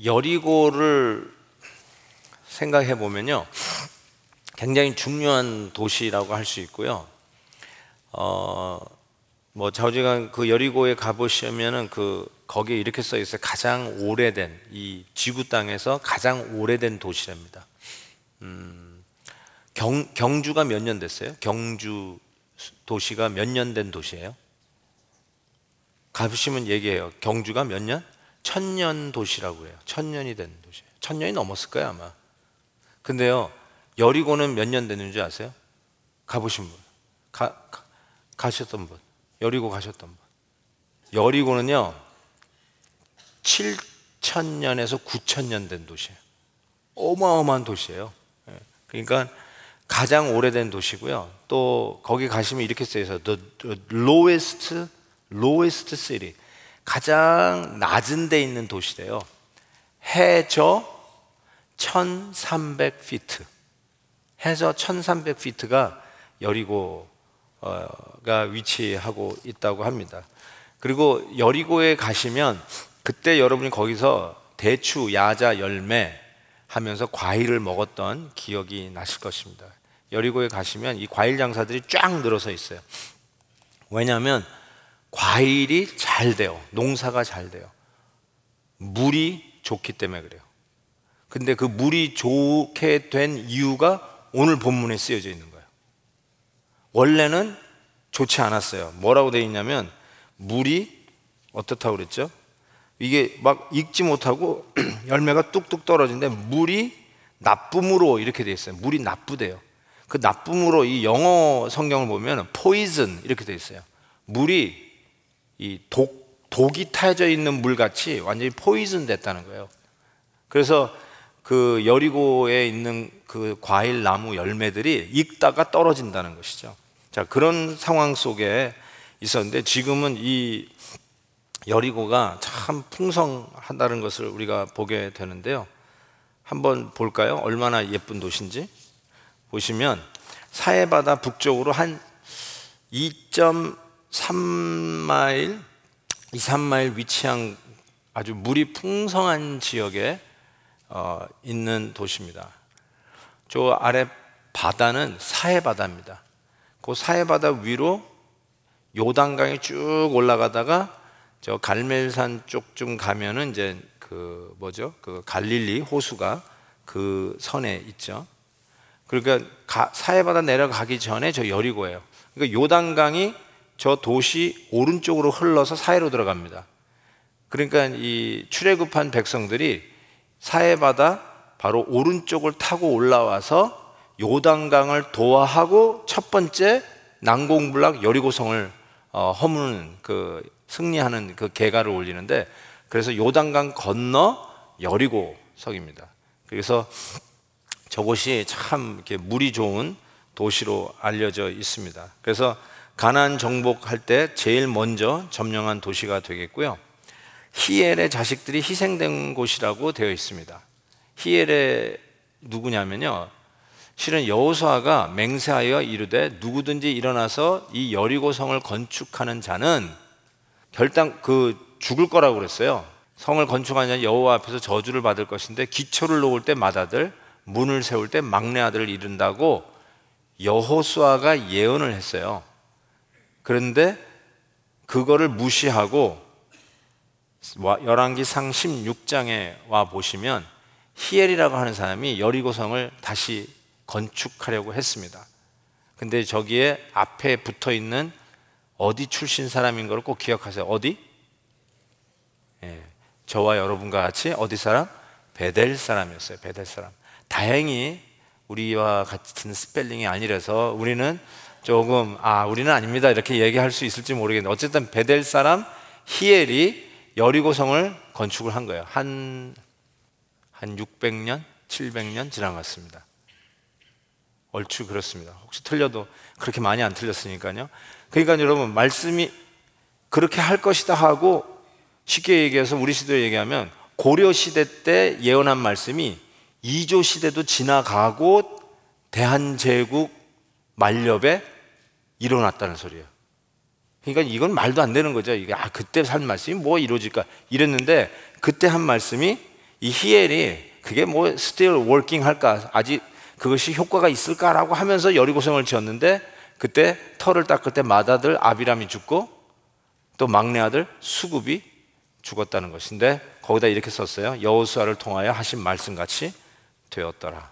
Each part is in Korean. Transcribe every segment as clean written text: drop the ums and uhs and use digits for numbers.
여리고를 생각해 보면요, 굉장히 중요한 도시라고 할 수 있고요. 뭐 좌우지간 그 여리고에 가보시면은 거기에 이렇게 써 있어요. 가장 오래된, 이 지구 땅에서 가장 오래된 도시랍니다. 경주가 몇 년 됐어요? 경주 도시가 몇 년 된 도시예요? 가보시면 얘기해요. 경주가 몇 년? 1000년 도시라고 해요. 1000년이 된 도시예요. 1000년이 넘었을 거예요 아마. 근데요, 여리고는 몇 년 됐는지 아세요? 가보신 분, 가셨던 분, 여리고 가셨던 분. 여리고는요 7000년에서 9000년 된 도시예요. 어마어마한 도시예요. 그러니까 가장 오래된 도시고요. 또 거기 가시면 이렇게 써 있어요. The lowest city, 가장 낮은 데 있는 도시래요. 해저 1300피트, 해저 1300피트가 여리고가 위치하고 있다고 합니다. 그리고 여리고에 가시면 그때 여러분이 거기서 대추, 야자, 열매 하면서 과일을 먹었던 기억이 나실 것입니다. 여리고에 가시면 이 과일 장사들이 쫙 늘어서 있어요. 왜냐하면 과일이 잘 돼요. 농사가 잘 돼요. 물이 좋기 때문에 그래요. 근데 그 물이 좋게 된 이유가 오늘 본문에 쓰여져 있는 거예요. 원래는 좋지 않았어요. 뭐라고 되어 있냐면 물이 어떻다고 그랬죠? 이게 막 익지 못하고 열매가 뚝뚝 떨어지는데 물이 나쁨으로 이렇게 되어 있어요. 물이 나쁘대요. 그 나쁨으로, 이 영어 성경을 보면 poison 이렇게 되어 있어요. 물이 이 독이 타져 있는 물같이 완전히 포이즌 됐다는 거예요. 그래서 그 여리고에 있는 그 과일 나무 열매들이 익다가 떨어진다는 것이죠. 자, 그런 상황 속에 있었는데 지금은 이 여리고가 참 풍성하다는 것을 우리가 보게 되는데요. 한번 볼까요? 얼마나 예쁜 도시인지. 보시면 사해바다 북쪽으로 한 2.3마일, 2~3마일 위치한 아주 물이 풍성한 지역에 있는 도시입니다. 저 아래 바다는 사해바다입니다. 그 사해바다 위로 요단강이 쭉 올라가다가 저 갈멜산 쪽쯤 가면은 이제 그 갈릴리 호수가 그 선에 있죠. 그러니까 사해바다 내려가기 전에 저 여리고예요. 그러니까 요단강이 저 도시 오른쪽으로 흘러서 사해로 들어갑니다. 그러니까 이 출애굽한 백성들이 사해바다 바로 오른쪽을 타고 올라와서 요단강을 도하하고 첫 번째 난공불락 여리고성을 허무는 승리하는 그 계가를 올리는데, 그래서 요단강 건너 여리고성입니다. 그래서 저곳이 참 이렇게 물이 좋은 도시로 알려져 있습니다. 그래서 가나안 정복할 때 제일 먼저 점령한 도시가 되겠고요. 히엘의 자식들이 희생된 곳이라고 되어 있습니다. 히엘의 누구냐면요, 실은 여호수아가 맹세하여 이르되 누구든지 일어나서 이 여리고성을 건축하는 자는 결단 죽을 거라고 그랬어요. 성을 건축하는 자는 여호와 앞에서 저주를 받을 것인데 기초를 놓을 때 맏아들, 문을 세울 때 막내 아들을 이룬다고 여호수아가 예언을 했어요. 그런데 그거를 무시하고 열왕기상 16장에 와 보시면 히엘이라고 하는 사람이 여리고성을 다시 건축하려고 했습니다. 근데 저기에 앞에 붙어 있는 어디 출신 사람인 걸 꼭 기억하세요. 어디? 저와 여러분과 같이 어디 사람? 베델 사람이었어요. 베델 사람. 다행히 우리와 같은 스펠링이 아니라서 우리는 조금 우리는 아닙니다 이렇게 얘기할 수 있을지 모르겠는데, 어쨌든 베델 사람 히엘이 여리고성을 건축을 한 거예요. 한 600년, 700년 지난 것 같습니다. 얼추 그렇습니다. 혹시 틀려도 그렇게 많이 안 틀렸으니까요. 그러니까 여러분, 말씀이 그렇게 할 것이다 하고, 쉽게 얘기해서 우리 시대로 얘기하면 고려 시대 때 예언한 말씀이 이조 시대도 지나가고 대한제국 만렵에 일어났다는 소리예요. 그러니까 이건 말도 안 되는 거죠. 이게 그때 한 말씀이 뭐 이루어질까 이랬는데, 그때 한 말씀이 이 히엘이 그게 뭐 still working 할까, 아직 그것이 효과가 있을까라고 하면서 여리고성을 지었는데, 그때 터를 닦을 때 맏아들 아비람이 죽고 또 막내 아들 수굽이 죽었다는 것인데, 거기다 이렇게 썼어요. 여호수아를 통하여 하신 말씀같이 되었더라.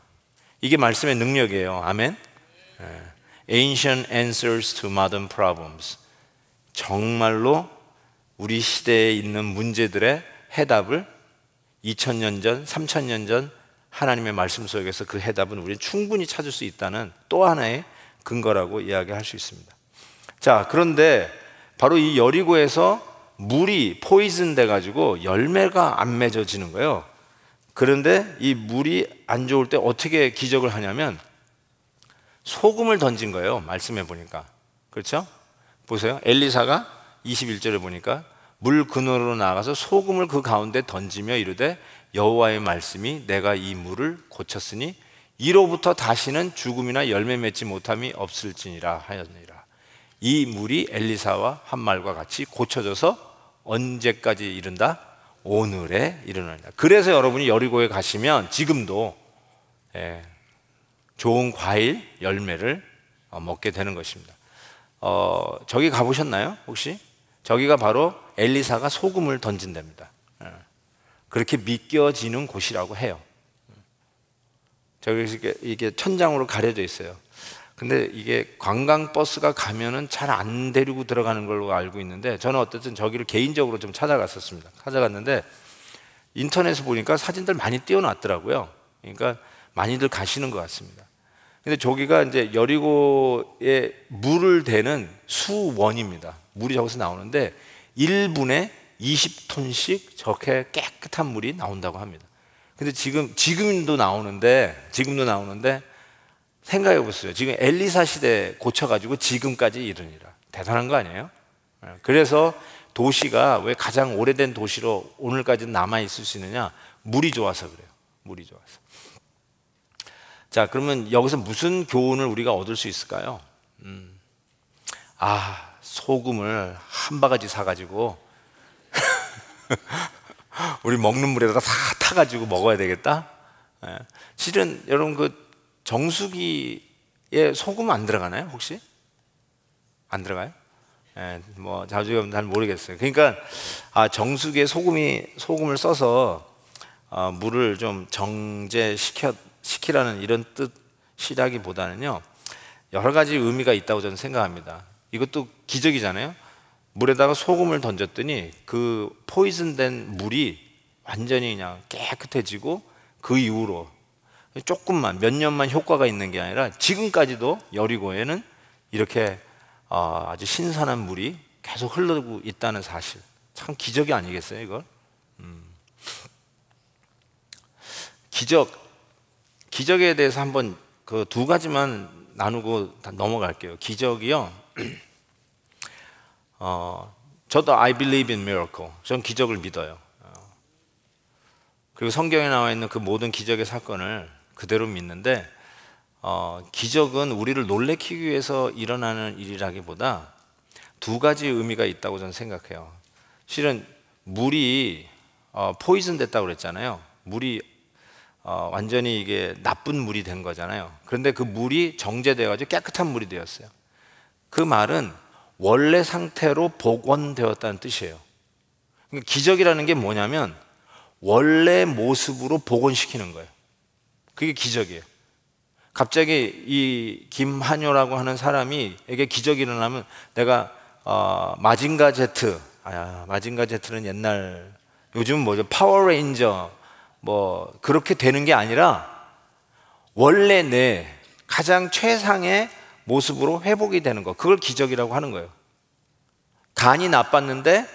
이게 말씀의 능력이에요. 아멘. Ancient answers to modern problems. 정말로 우리 시대에 있는 문제들의 해답을 2000년 전, 3000년 전 하나님의 말씀 속에서 그 해답은 우리는 충분히 찾을 수 있다는 또 하나의 근거라고 이야기할 수 있습니다. 자, 그런데 바로 이 여리고에서 물이 포이즌 돼가지고 열매가 안 맺어지는 거예요. 그런데 이 물이 안 좋을 때 어떻게 기적을 하냐면 소금을 던진 거예요. 말씀해 보니까. 그렇죠? 보세요. 엘리사가 21절에 보니까 물 근원으로 나가서 소금을 그 가운데 던지며 이르되 여호와의 말씀이 내가 이 물을 고쳤으니 이로부터 다시는 죽음이나 열매 맺지 못함이 없을지니라 하였느니라. 이 물이 엘리사와 한 말과 같이 고쳐져서 언제까지 이른다? 오늘에 이르느니라. 그래서 여러분이 여리고에 가시면 지금도 좋은 과일 열매를 먹게 되는 것입니다. 저기 가보셨나요? 혹시? 저기가 바로 엘리사가 소금을 던진 데입니다. 그렇게 믿겨지는 곳이라고 해요. 저기 이게 천장으로 가려져 있어요. 근데 이게 관광버스가 가면은 잘 안 데리고 들어가는 걸로 알고 있는데, 저는 어쨌든 저기를 개인적으로 좀 찾아갔었습니다. 찾아갔는데 인터넷에 보니까 사진들 많이 띄워놨더라고요. 그러니까 많이들 가시는 것 같습니다. 근데 저기가 이제 여리고에 물을 대는 수원입니다. 물이 저기서 나오는데 1분에 20톤씩 저렇게 깨끗한 물이 나온다고 합니다. 근데 지금도 나오는데 생각해 보세요. 지금 엘리사 시대 고쳐가지고 지금까지 이르니라. 대단한 거 아니에요? 그래서 도시가 왜 가장 오래된 도시로 오늘까지 남아있을 수 있느냐? 물이 좋아서 그래요. 물이 좋아서. 자, 그러면 여기서 무슨 교훈을 우리가 얻을 수 있을까요? 소금을 한 바가지 사가지고 우리 먹는 물에다가 다 타가지고 먹어야 되겠다? 실은 여러분 그 정수기에 소금 안 들어가나요? 혹시? 안 들어가요? 뭐 자주 잘 모르겠어요. 그러니까 정수기에 소금을 써서 물을 좀 정제시키라는 이런 뜻이라기보다는요, 여러 가지 의미가 있다고 저는 생각합니다. 이것도 기적이잖아요. 물에다가 소금을 던졌더니 그 포이즌된 물이 완전히 그냥 깨끗해지고, 그 이후로 조금만 몇 년만 효과가 있는 게 아니라 지금까지도 여리고에는 이렇게 아주 신선한 물이 계속 흐르고 있다는 사실, 참 기적이 아니겠어요, 이걸? 기적에 대해서 한번 그 두 가지만 나누고 넘어갈게요. 기적이요. 저도 I believe in miracle. 전 기적을 믿어요. 그리고 성경에 나와 있는 그 모든 기적의 사건을 그대로 믿는데, 기적은 우리를 놀래키기 위해서 일어나는 일이라기보다 두 가지 의미가 있다고 저는 생각해요. 실은 물이 포이즌 됐다고 그랬잖아요. 물이 완전히 이게 나쁜 물이 된 거잖아요. 그런데 그 물이 정제되어가지고 깨끗한 물이 되었어요. 그 말은 원래 상태로 복원되었다는 뜻이에요. 그러니까 기적이라는 게 뭐냐면 원래 모습으로 복원시키는 거예요. 그게 기적이에요. 갑자기 이 김한효라고 하는 사람이에게 기적이 일어나면 내가 마징가 제트, 마징가 제트는 옛날, 요즘은 뭐죠? 파워레인저 뭐 그렇게 되는 게 아니라 원래 내 가장 최상의 모습으로 회복이 되는 거, 그걸 기적이라고 하는 거예요. 간이 나빴는데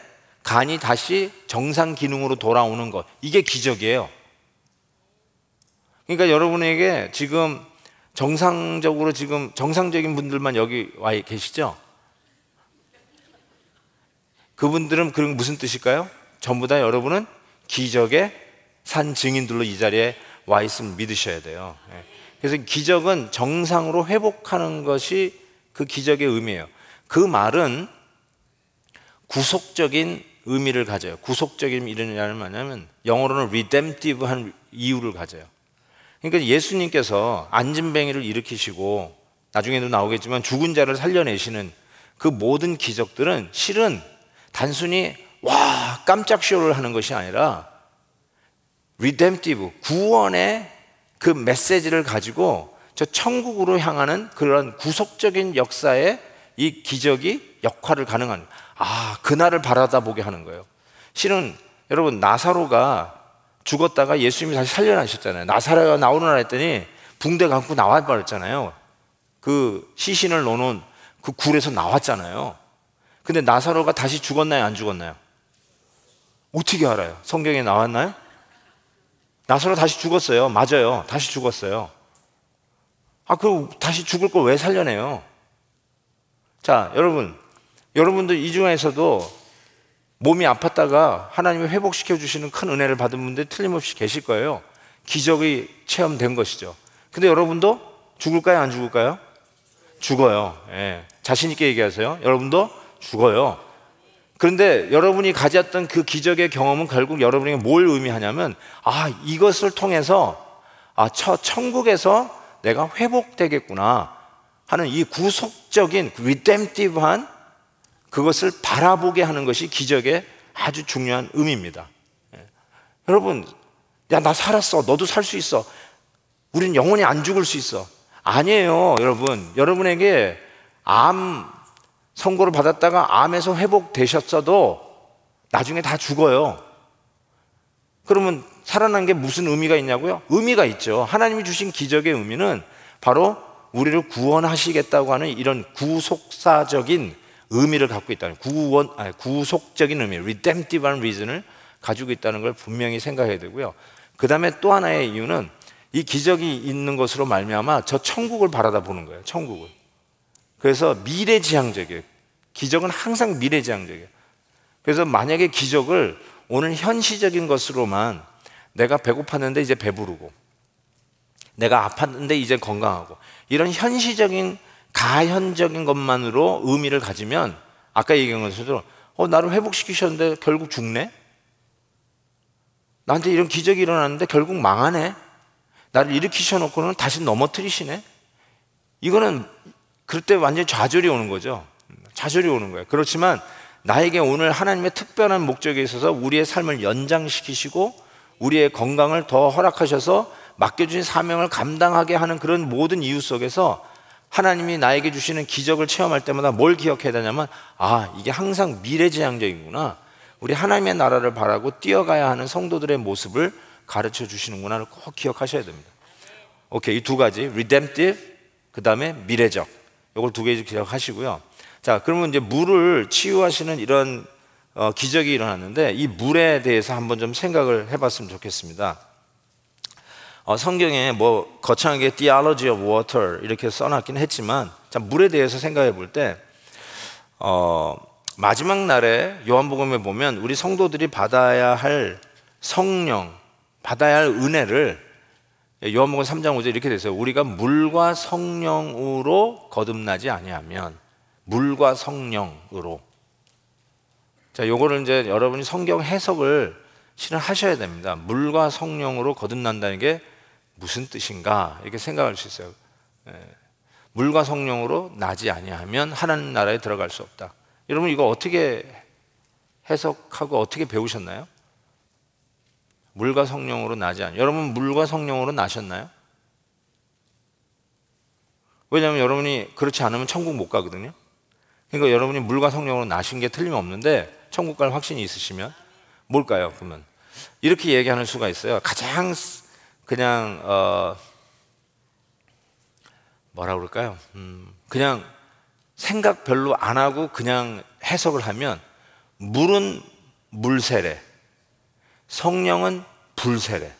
간이 다시 정상 기능으로 돌아오는 것, 이게 기적이에요. 그러니까 여러분에게 지금 정상적인 분들만 여기 와 계시죠? 그분들은 그럼 무슨 뜻일까요? 전부 다 여러분은 기적의 산 증인들로 이 자리에 와 있음을 믿으셔야 돼요. 그래서 기적은 정상으로 회복하는 것이 그 기적의 의미예요. 그 말은 구속적인 의미를 가져요. 구속적인 의미는 뭐냐면 영어로는 redemptive한 이유를 가져요. 그러니까 예수님께서 안진뱅이를 일으키시고 나중에도 나오겠지만 죽은 자를 살려내시는 그 모든 기적들은 실은 단순히 와 깜짝 쇼를 하는 것이 아니라 redemptive 구원의 그 메시지를 가지고 저 천국으로 향하는 그런 구속적인 역사에 이 기적이 역할을 가능한 그날을 바라다 보게 하는 거예요. 실은 여러분 나사로가 죽었다가 예수님이 다시 살려나셨잖아요. 나사로가 나오느라 했더니 붕대 감고 나와 버렸잖아요. 그 시신을 넣어놓은 그 굴에서 나왔잖아요. 근데 나사로가 다시 죽었나요? 안 죽었나요? 어떻게 알아요? 성경에 나왔나요? 나사로 다시 죽었어요. 맞아요. 다시 죽었어요. 그럼 다시 죽을 걸 왜 살려내요? 자, 여러분들 이 중에서도 몸이 아팠다가 하나님이 회복시켜 주시는 큰 은혜를 받은 분들 틀림없이 계실 거예요. 기적이 체험된 것이죠. 근데 여러분도 죽을까요? 안 죽을까요? 죽어요. 예. 자신 있게 얘기하세요. 여러분도 죽어요. 그런데 여러분이 가졌던 그 기적의 경험은 결국 여러분에게 뭘 의미하냐면 이것을 통해서 천국에서 내가 회복되겠구나 하는 이 구속적인 redemptive한 그것을 바라보게 하는 것이 기적의 아주 중요한 의미입니다. 여러분, 야, 나 살았어. 너도 살 수 있어. 우린 영원히 안 죽을 수 있어. 아니에요, 여러분. 여러분에게 암 선고를 받았다가 암에서 회복되셨어도 나중에 다 죽어요. 그러면 살아난 게 무슨 의미가 있냐고요? 의미가 있죠. 하나님이 주신 기적의 의미는 바로 우리를 구원하시겠다고 하는 이런 구속사적인 의미를 갖고 있다는 구속적인 의미, redemptive한 reason을 가지고 있다는 걸 분명히 생각해야 되고요. 그 다음에 또 하나의 이유는 이 기적이 있는 것으로 말미암아 저 천국을 바라다 보는 거예요. 천국을. 그래서 미래지향적이에요. 기적은 항상 미래지향적이에요. 그래서 만약에 기적을 오늘 현시적인 것으로만 내가 배고팠는데 이제 배부르고 내가 아팠는데 이제 건강하고 이런 현시적인 가현적인 것만으로 의미를 가지면 아까 얘기한 것처럼 나를 회복시키셨는데 결국 죽네? 나한테 이런 기적이 일어났는데 결국 망하네? 나를 일으키셔놓고는 다시 넘어뜨리시네? 이거는 그럴 때 완전히 좌절이 오는 거죠. 좌절이 오는 거예요. 그렇지만 나에게 오늘 하나님의 특별한 목적에 있어서 우리의 삶을 연장시키시고 우리의 건강을 더 허락하셔서 맡겨주신 사명을 감당하게 하는 그런 모든 이유 속에서 하나님이 나에게 주시는 기적을 체험할 때마다 뭘 기억해야 되냐면 이게 항상 미래지향적이구나. 우리 하나님의 나라를 바라고 뛰어가야 하는 성도들의 모습을 가르쳐 주시는구나를 꼭 기억하셔야 됩니다. 오케이, 이 두 가지 redemptive, 그 다음에 미래적, 이걸 두 개 기억하시고요. 자, 그러면 이제 물을 치유하시는 이런 기적이 일어났는데 이 물에 대해서 한번 좀 생각을 해봤으면 좋겠습니다. 성경에 뭐 거창하게 theology of water 이렇게 써놨긴 했지만 자, 물에 대해서 생각해 볼 때 마지막 날에 요한복음에 보면 우리 성도들이 받아야 할 성령, 받아야 할 은혜를 요한복음 3장 5절 이렇게 되어요. 우리가 물과 성령으로 거듭나지 아니하면 물과 성령으로. 자, 요거를 이제 여러분이 성경 해석을 실은 하셔야 됩니다. 물과 성령으로 거듭난다는 게 무슨 뜻인가 이렇게 생각할 수 있어요. 물과 성령으로 나지 아니하면 하나님 나라에 들어갈 수 없다. 여러분 이거 어떻게 해석하고 어떻게 배우셨나요? 물과 성령으로 나지 않아요. 여러분 물과 성령으로 나셨나요? 왜냐하면 여러분이 그렇지 않으면 천국 못 가거든요. 그러니까 여러분이 물과 성령으로 나신 게 틀림없는데 천국 갈 확신이 있으시면 뭘까요? 그러면 이렇게 얘기하는 수가 있어요. 가장 그냥 뭐라 그럴까요? 그냥 생각 별로 안 하고 그냥 해석을 하면 물은 물세례, 성령은 불세례.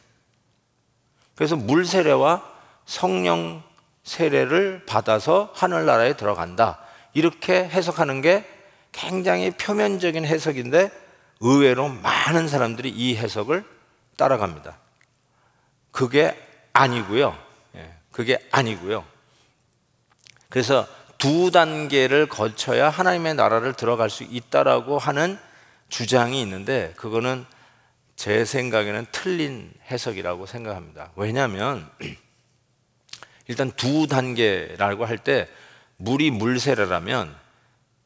그래서 물세례와 성령 세례를 받아서 하늘나라에 들어간다. 이렇게 해석하는 게 굉장히 표면적인 해석인데 의외로 많은 사람들이 이 해석을 따라갑니다. 그게 아니고요. 그게 아니고요. 그래서 두 단계를 거쳐야 하나님의 나라를 들어갈 수 있다라고 하는 주장이 있는데 그거는 제 생각에는 틀린 해석이라고 생각합니다. 왜냐하면 일단 두 단계라고 할 때 물이 물세례라면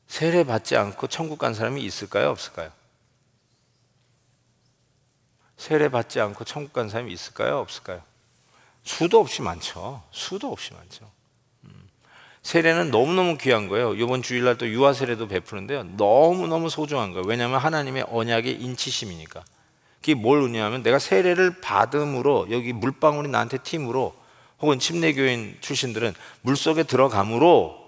세례 받지 않고 천국 간 사람이 있을까요? 없을까요? 세례 받지 않고 천국 간 사람이 있을까요? 없을까요? 수도 없이 많죠. 수도 없이 많죠. 세례는 너무너무 귀한 거예요. 이번 주일날 또 유아 세례도 베푸는데요, 너무너무 소중한 거예요. 왜냐하면 하나님의 언약의 인치심이니까. 그게 뭘 의미하면 내가 세례를 받음으로, 여기 물방울이 나한테 튀므로, 혹은 침례교인 출신들은 물속에 들어감으로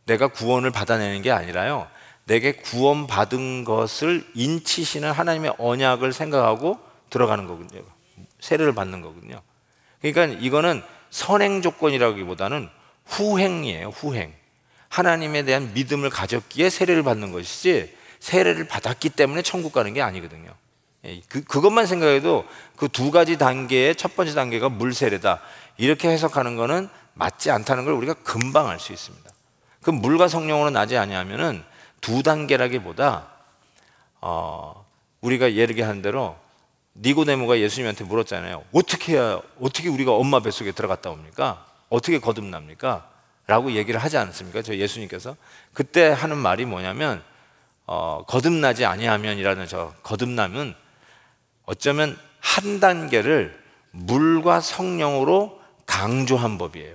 내가 구원을 받아내는 게 아니라요, 내게 구원받은 것을 인치시는 하나님의 언약을 생각하고 들어가는 거거든요. 세례를 받는 거거든요. 그러니까 이거는 선행 조건이라기보다는 후행이에요. 후행. 하나님에 대한 믿음을 가졌기에 세례를 받는 것이지, 세례를 받았기 때문에 천국 가는 게 아니거든요. 그것만 생각해도 그 두 가지 단계의 첫 번째 단계가 물세례다, 이렇게 해석하는 것은 맞지 않다는 걸 우리가 금방 알 수 있습니다. 그 물과 성령으로 나지 아니하면은 두 단계라기보다 우리가 예르게 한 대로 니고데모가 예수님한테 물었잖아요. 어떻게 우리가 엄마 뱃속에 들어갔다 옵니까? 어떻게 거듭납니까? 라고 얘기를 하지 않았습니까? 저 예수님께서 그때 하는 말이 뭐냐면 거듭나지 아니하면이라는 저 거듭남은 어쩌면 한 단계를 물과 성령으로 강조한 법이에요.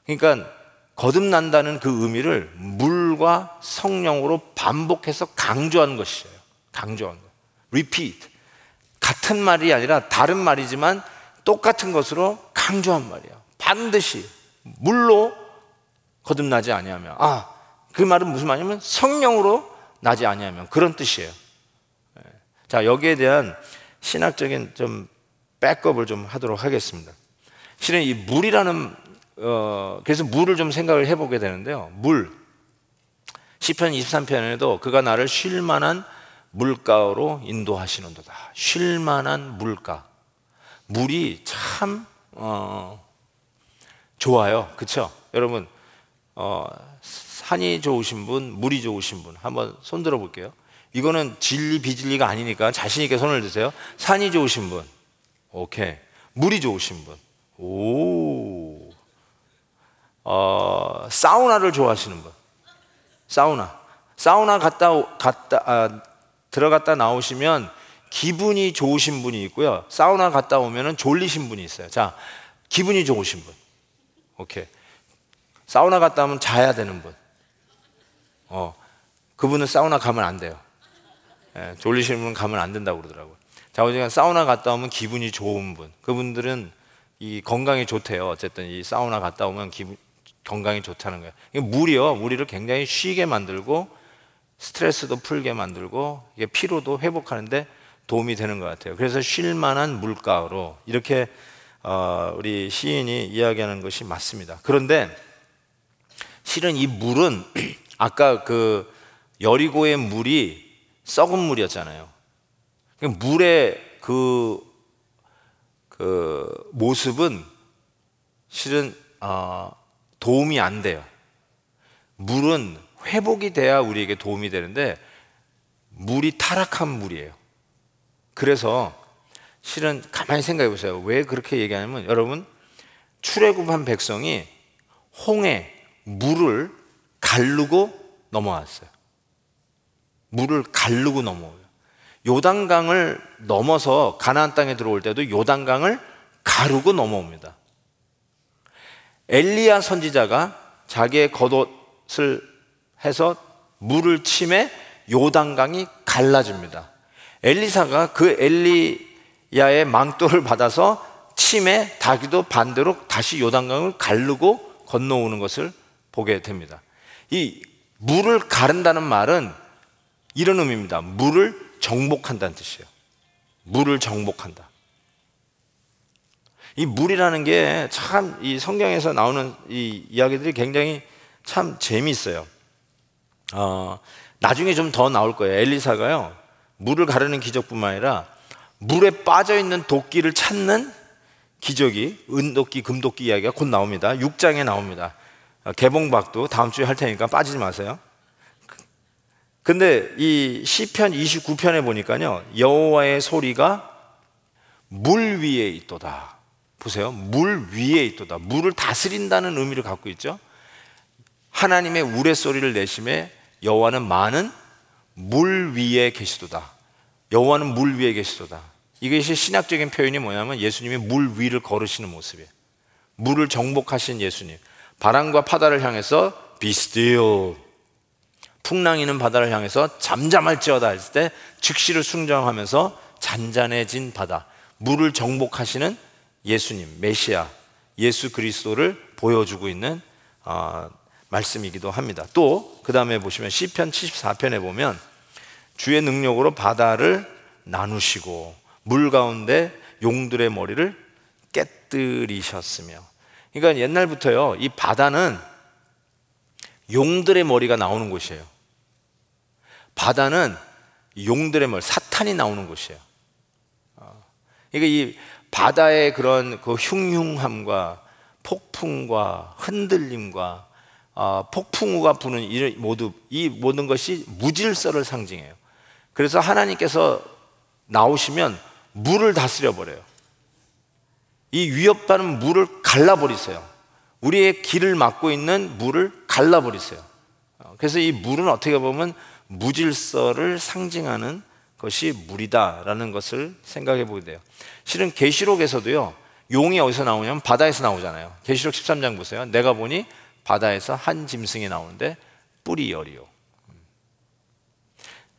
그러니까 거듭난다는 그 의미를 물과 성령으로 반복해서 강조한 것이에요. 강조한 것. repeat. 같은 말이 아니라 다른 말이지만 똑같은 것으로 강조한 말이에요. 반드시 물로 거듭나지 아니하면, 그 말은 무슨 말이냐면 성령으로 나지 아니하면, 그런 뜻이에요. 자, 여기에 대한 신학적인 좀 백업을 좀 하도록 하겠습니다. 실은 이 물이라는 그래서 물을 좀 생각을 해보게 되는데요, 물, 시편 23편에도 그가 나를 쉴 만한 물가로 인도하시는도다. 쉴 만한 물가. 물이 참 좋아요. 그렇죠? 여러분, 산이 좋으신 분, 물이 좋으신 분 한번 손 들어 볼게요. 이거는 진리 비진리가 아니니까 자신 있게 손을 드세요. 산이 좋으신 분, 오케이. 물이 좋으신 분, 오. 사우나를 좋아하시는 분, 사우나 들어갔다 나오시면 기분이 좋으신 분이 있고요, 사우나 갔다 오면 졸리신 분이 있어요. 자, 기분이 좋으신 분, 오케이. 사우나 갔다 오면 자야 되는 분, 그분은 사우나 가면 안 돼요. 졸리시는 분은 가면 안 된다고 그러더라고요. 자, 어쨌든 사우나 갔다 오면 기분이 좋은 분, 그분들은 이 건강에 좋대요. 어쨌든 이 사우나 갔다 오면 건강이 좋다는 거예요. 물이요, 우리를 굉장히 쉬게 만들고 스트레스도 풀게 만들고 이게 피로도 회복하는데 도움이 되는 것 같아요. 그래서 쉴 만한 물가로 이렇게 우리 시인이 이야기하는 것이 맞습니다. 그런데 실은 이 물은 아까 그 여리고의 물이 썩은 물이었잖아요. 물의 그 모습은 실은 도움이 안 돼요. 물은 회복이 돼야 우리에게 도움이 되는데 물이 타락한 물이에요. 그래서 실은 가만히 생각해 보세요. 왜 그렇게 얘기하냐면, 여러분, 출애굽한 백성이 홍해 물을 가르고 넘어왔어요. 물을 가르고 넘어와요. 요단강을 넘어서 가나안 땅에 들어올 때도 요단강을 가르고 넘어옵니다. 엘리야 선지자가 자기의 겉옷을 해서 물을 치매 요단강이 갈라집니다. 엘리사가 그 엘리야의 망토를 받아서 치매 다기도 반대로 다시 요단강을 가르고 건너오는 것을 보게 됩니다. 이 물을 가른다는 말은 이런 의미입니다. 물을 정복한다는 뜻이에요. 물을 정복한다. 이 물이라는 게 참 이 성경에서 나오는 이 이야기들이 굉장히 참 재미있어요. 나중에 좀 더 나올 거예요. 엘리사가요, 물을 가르는 기적뿐만 아니라 물에 빠져있는 도끼를 찾는 기적이, 은도끼, 금도끼 이야기가 곧 나옵니다. 6장에 나옵니다. 개봉박도 다음 주에 할 테니까 빠지지 마세요. 근데 이 시편 29편에 보니까요, 여호와의 소리가 물 위에 있도다. 보세요. 물 위에 있도다. 물을 다스린다는 의미를 갖고 있죠. 하나님의 우레소리를 내심에 여호와는 많은 물 위에 계시도다. 여호와는 물 위에 계시도다. 이것이 신학적인 표현이 뭐냐면 예수님이 물 위를 걸으시는 모습이에요. 물을 정복하신 예수님. 바람과 바다를 향해서 be still, 풍랑이는 바다를 향해서 잠잠할지어다 했을 때 즉시를 순종하면서 잔잔해진 바다, 물을 정복하시는 예수님, 메시아, 예수 그리스도를 보여주고 있는 말씀이기도 합니다. 또 그 다음에 보시면 시편 74편에 보면 주의 능력으로 바다를 나누시고 물 가운데 용들의 머리를 깨뜨리셨으며. 그러니까 옛날부터요, 이 바다는 용들의 머리가 나오는 곳이에요. 바다는 용들의 머리, 사탄이 나오는 곳이에요. 그러니까 이 바다의 그런 그 흉흉함과 폭풍과 흔들림과 폭풍우가 부는 이 모든 것이 무질서를 상징해요. 그래서 하나님께서 나오시면 물을 다스려 버려요. 이 위협받는 물을 갈라버리세요. 우리의 길을 막고 있는 물을 갈라버리세요. 그래서 이 물은 어떻게 보면 무질서를 상징하는 것이 물이다라는 것을 생각해 보게 돼요. 실은 계시록에서도요, 용이 어디서 나오냐면 바다에서 나오잖아요. 계시록 13장 보세요. 내가 보니 바다에서 한 짐승이 나오는데 뿔이 열이요.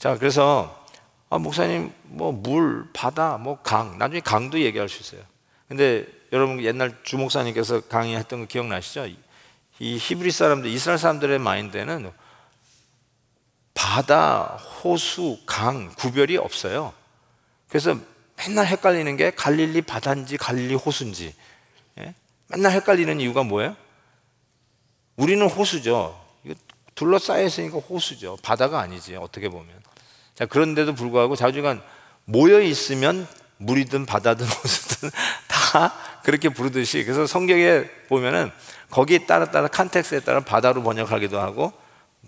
자, 그래서 목사님 뭐 물, 바다, 뭐 강, 나중에 강도 얘기할 수 있어요. 근데 여러분 옛날 주 목사님께서 강의했던 거 기억나시죠? 이 히브리 사람들, 이스라엘 사람들의 마인드에는 바다, 호수, 강 구별이 없어요. 그래서 맨날 헷갈리는 게 갈릴리 바다인지 갈릴리 호수인지. 예? 맨날 헷갈리는 이유가 뭐예요? 우리는 호수죠. 이거 둘러싸여 있으니까 호수죠. 바다가 아니지, 어떻게 보면. 자, 그런데도 불구하고 자주간 모여 있으면 물이든 바다든 호수든 다 그렇게 부르듯이, 그래서 성경에 보면은 거기에 따라 컨텍스트에 따라 바다로 번역하기도 하고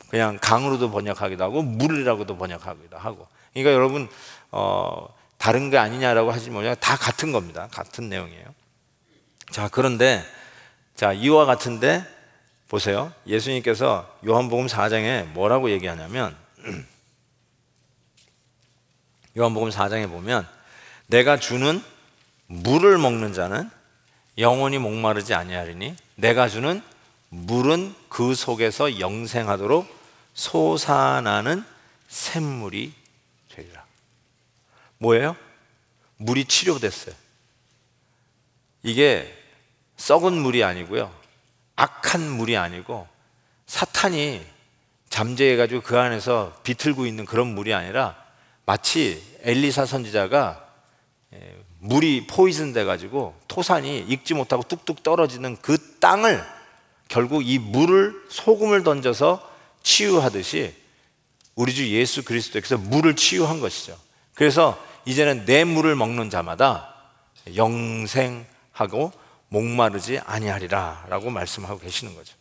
그냥 강으로도 번역하기도 하고 물이라고도 번역하기도 하고. 그러니까 여러분 다른 게 아니냐라고 하지 뭐냐, 다 같은 겁니다. 같은 내용이에요. 자, 그런데 자, 이와 같은데 보세요. 예수님께서 요한복음 4장에 뭐라고 얘기하냐면 요한복음 4장에 보면 내가 주는 물을 먹는 자는 영원히 목마르지 아니하리니 내가 주는 물은 그 속에서 영생하도록 솟아나는 샘물이 되리라. 뭐예요? 물이 치료됐어요. 이게 썩은 물이 아니고요, 악한 물이 아니고 사탄이 잠재해가지고 그 안에서 비틀고 있는 그런 물이 아니라 마치 엘리사 선지자가 물이 포이즌 돼가지고 토산이 익지 못하고 뚝뚝 떨어지는 그 땅을 결국 이 물을, 소금을 던져서 치유하듯이 우리 주 예수 그리스도께서 물을 치유한 것이죠. 그래서 이제는 내 물을 먹는 자마다 영생하고 목마르지 아니하리라 라고 말씀하고 계시는 거죠.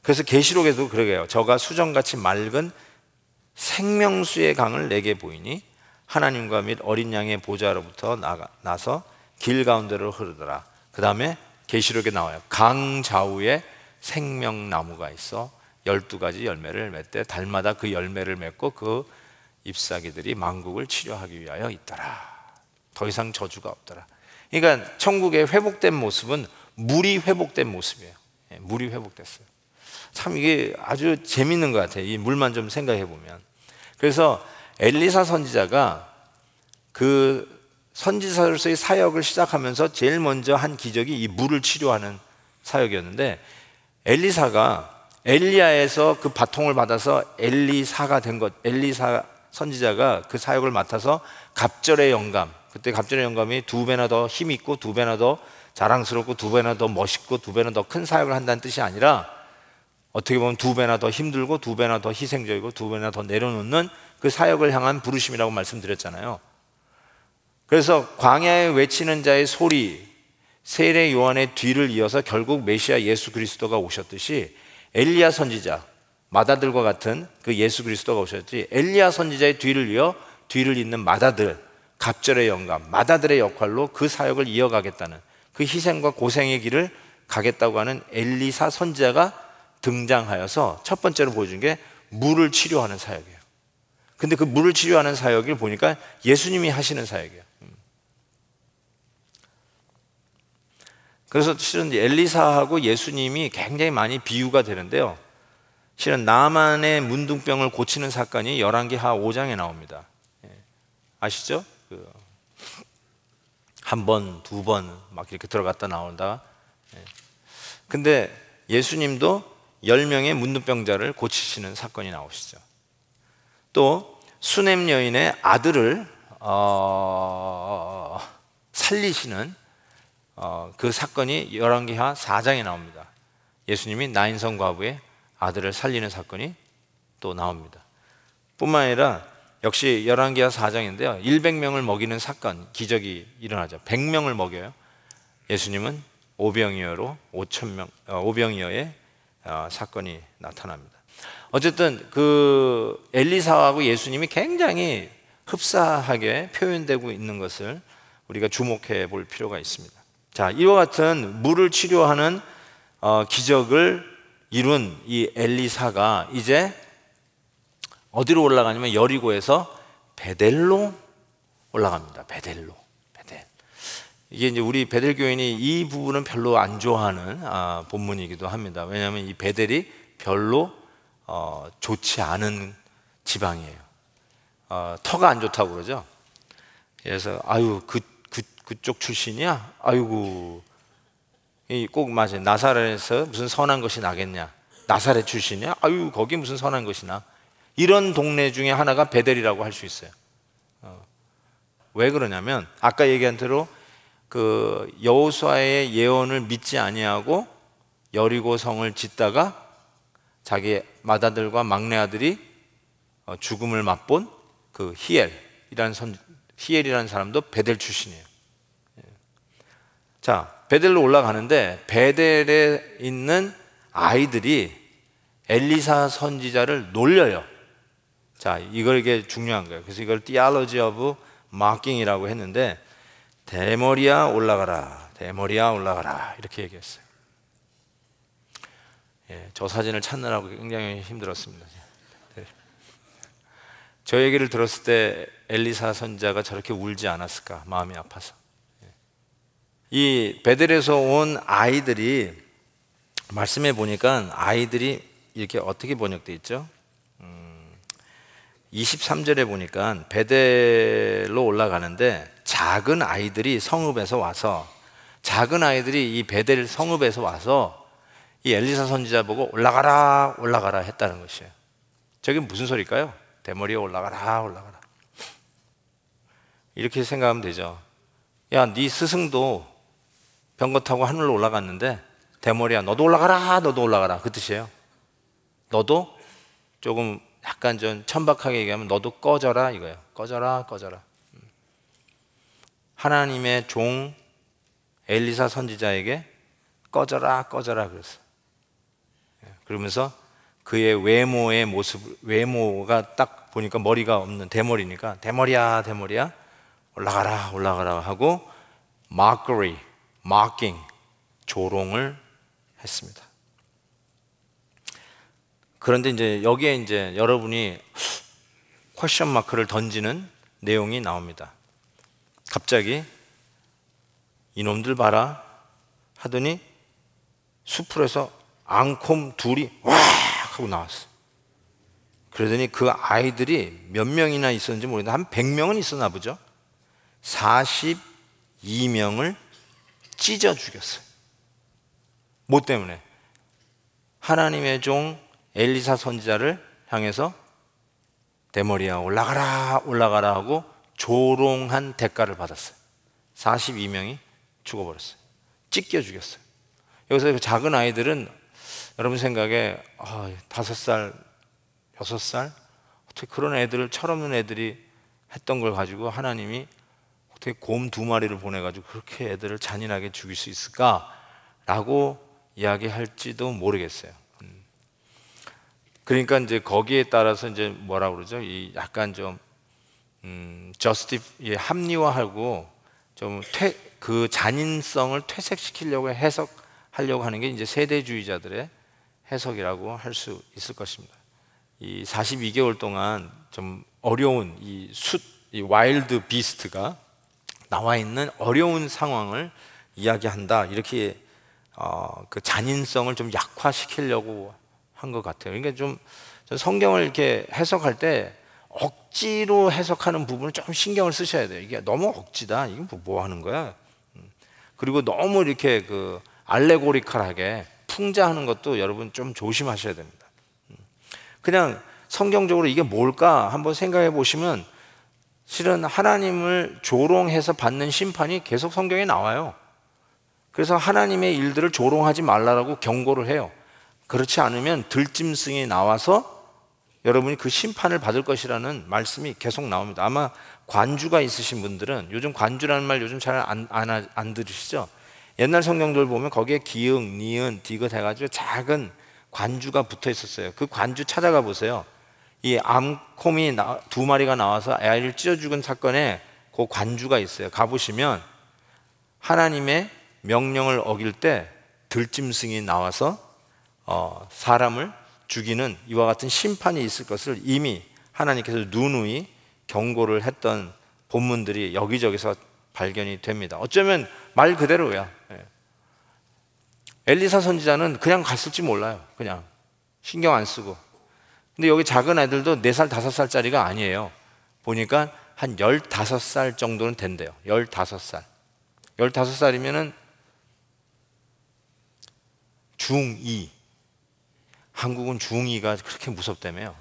그래서 계시록에도 그러게요. 저가 수정같이 맑은 생명수의 강을 내게 보이니 하나님과 및 어린 양의 보좌로부터 나서 길 가운데로 흐르더라. 그 다음에 계시록에 나와요. 강 좌우에 생명나무가 있어 12가지 열매를 맺되 달마다 그 열매를 맺고 그 잎사귀들이 만국을 치료하기 위하여 있더라. 더 이상 저주가 없더라. 그러니까 천국의 회복된 모습은 물이 회복된 모습이에요. 물이 회복됐어요. 참 이게 아주 재밌는 것 같아요. 이 물만 좀 생각해 보면. 그래서 엘리사 선지자가 그 선지자로서의 사역을 시작하면서 제일 먼저 한 기적이 이 물을 치료하는 사역이었는데, 엘리사가 엘리야에서 그 바통을 받아서 엘리사가 된 것, 엘리사 선지자가 그 사역을 맡아서 갑절의 영감, 그때 갑절의 영감이 2배나 더 힘 있고 2배나 더 자랑스럽고 2배나 더 멋있고 2배나 더 큰 사역을 한다는 뜻이 아니라 어떻게 보면 2배나 더 힘들고 2배나 더 희생적이고 2배나 더 내려놓는 그 사역을 향한 부르심이라고 말씀드렸잖아요. 그래서 광야에 외치는 자의 소리, 세례 요한의 뒤를 이어서 결국 메시아 예수 그리스도가 오셨듯이 엘리야 선지자, 마다들과 같은 그 예수 그리스도가 오셨지, 엘리야 선지자의 뒤를 이어 뒤를 잇는 마다들, 갑절의 영감, 마다들의 역할로 그 사역을 이어가겠다는, 그 희생과 고생의 길을 가겠다고 하는 엘리사 선지자가 등장하여서 첫 번째로 보여준 게 물을 치료하는 사역이에요. 근데 그 물을 치료하는 사역을 보니까 예수님이 하시는 사역이에요. 그래서 실은 엘리사하고 예수님이 굉장히 많이 비유가 되는데요, 실은 나만의 문둥병을 고치는 사건이 열왕기하 5장에 나옵니다. 아시죠? 한 번, 두 번 막 이렇게 들어갔다 나온다. 근데 예수님도 10명의 문둥병자를 고치시는 사건이 나오시죠. 또 수넴 여인의 아들을 살리시는 그 사건이 열왕기하 4장에 나옵니다. 예수님이 나인성 과부의 아들을 살리는 사건이 또 나옵니다. 뿐만 아니라 역시 열왕기하 4장인데요, 100명을 먹이는 사건, 기적이 일어나죠. 100명을 먹여요. 예수님은 오병이어로 5병이어의 사건이 나타납니다. 어쨌든 그 엘리사하고 예수님이 굉장히 흡사하게 표현되고 있는 것을 우리가 주목해 볼 필요가 있습니다. 자, 이와 같은 물을 치료하는 기적을 이룬 이 엘리사가 이제 어디로 올라가냐면 여리고에서 베델로 올라갑니다. 베델로. 베델. 이게 이제 우리 베델 교인이 이 부분은 별로 안 좋아하는 본문이기도 합니다. 왜냐하면 이 베델이 별로 좋지 않은 지방이에요. 터가 안 좋다고 그러죠. 그래서 아유 그쪽 출신이야? 아이고, 꼭 맞아요. 나사렛에서 무슨 선한 것이 나겠냐? 나사렛 출신이야? 아유, 거기 무슨 선한 것이 나? 이런 동네 중에 하나가 베델이라고 할 수 있어요. 왜 그러냐면 아까 얘기한 대로 그 여호수아의 예언을 믿지 아니하고 여리고 성을 짓다가 자기 맏아들과 막내 아들이 죽음을 맛본 그 히엘이라는 사람도 베델 출신이에요. 자, 베델로 올라가는데 베델에 있는 아이들이 엘리사 선지자를 놀려요. 자, 이게 중요한 거예요. 그래서 이걸 theology of mocking이라고 했는데, 대머리야 올라가라, 대머리야 올라가라 이렇게 얘기했어요. 저 사진을 찾느라고 굉장히 힘들었습니다. 저 얘기를 들었을 때 엘리사 선지자가 저렇게 울지 않았을까, 마음이 아파서. 이 베델에서 온 아이들이, 말씀해 보니까 아이들이 이렇게 어떻게 번역되어 있죠? 23절에 보니까 베델로 올라가는데 작은 아이들이 성읍에서 와서, 작은 아이들이 이 베델 성읍에서 와서 이 엘리사 선지자 보고 올라가라 올라가라 했다는 것이에요. 저게 무슨 소리일까요? 대머리에 올라가라 올라가라, 이렇게 생각하면 되죠. 야, 네 스승도 병거 타고 하늘로 올라갔는데 대머리야 너도 올라가라 너도 올라가라, 그 뜻이에요. 너도, 조금 약간 좀 천박하게 얘기하면 너도 꺼져라 이거예요. 꺼져라 꺼져라. 하나님의 종 엘리사 선지자에게 꺼져라 꺼져라 그랬어요. 그러면서 그의 외모가 딱 보니까 머리가 없는 대머리니까 대머리야 대머리야 올라가라 올라가라 하고 mocking, 조롱을 했습니다. 그런데 이제 여기에 이제 여러분이 퀘스천 마크를 던지는 내용이 나옵니다. 갑자기 이놈들 봐라 하더니 수풀에서 앙콤 둘이 와 하고 나왔어. 그러더니 그 아이들이 몇 명이나 있었는지 모르겠는데 한 100명은 있었나 보죠. 42명을 찢어 죽였어요. 뭐 때문에? 하나님의 종 엘리사 선지자를 향해서 대머리야 올라가라 올라가라 하고 조롱한 대가를 받았어요. 42명이 죽어버렸어요. 찢겨 죽였어요. 여기서 그 작은 아이들은 여러분 생각에 5살, 6살? 어떻게 그런 애들을, 철없는 애들이 했던 걸 가지고 하나님이 어떻게 곰 2마리를 보내가지고 그렇게 애들을 잔인하게 죽일 수 있을까? 라고 이야기할지도 모르겠어요. 그러니까 이제 거기에 따라서 이제 뭐라 그러죠? 이 약간 좀 합리화하고 좀 그 잔인성을 퇴색시키려고 해석하려고 하는 게 이제 세대주의자들의 해석이라고 할 수 있을 것입니다. 이 42개월 동안 좀 어려운 이 와일드 비스트가 나와 있는 어려운 상황을 이야기한다. 이렇게 그 잔인성을 좀 약화시키려고 한 것 같아요. 그러니까 좀 성경을 이렇게 해석할 때 억지로 해석하는 부분을 좀 신경을 쓰셔야 돼요. 이게 너무 억지다. 이게 뭐 하는 거야? 그리고 너무 이렇게 그 알레고리컬하게 풍자하는 것도 여러분 좀 조심하셔야 됩니다. 그냥 성경적으로 이게 뭘까 한번 생각해 보시면 실은 하나님을 조롱해서 받는 심판이 계속 성경에 나와요. 그래서 하나님의 일들을 조롱하지 말라고 경고를 해요. 그렇지 않으면 들짐승이 나와서 여러분이 그 심판을 받을 것이라는 말씀이 계속 나옵니다. 아마 관주가 있으신 분들은 요즘 관주라는 말 요즘 잘 안 들으시죠? 옛날 성경들 보면 거기에 기응, 니은, 디귿 해가지고 작은 관주가 붙어 있었어요. 그 관주 찾아가 보세요. 이 암콤이 두 마리가 나와서 아이를 찢어 죽은 사건에 그 관주가 있어요. 가보시면 하나님의 명령을 어길 때 들짐승이 나와서 사람을 죽이는 이와 같은 심판이 있을 것을 이미 하나님께서 누누이 경고를 했던 본문들이 여기저기서 발견이 됩니다. 어쩌면 말 그대로야. 엘리사 선지자는 그냥 갔을지 몰라요. 그냥 신경 안 쓰고. 근데 여기 작은 애들도 4살, 5살짜리가 아니에요. 보니까 한 15살 정도는 된대요. 15살. 15살이면은 중2. 한국은 중2가 그렇게 무섭다며요.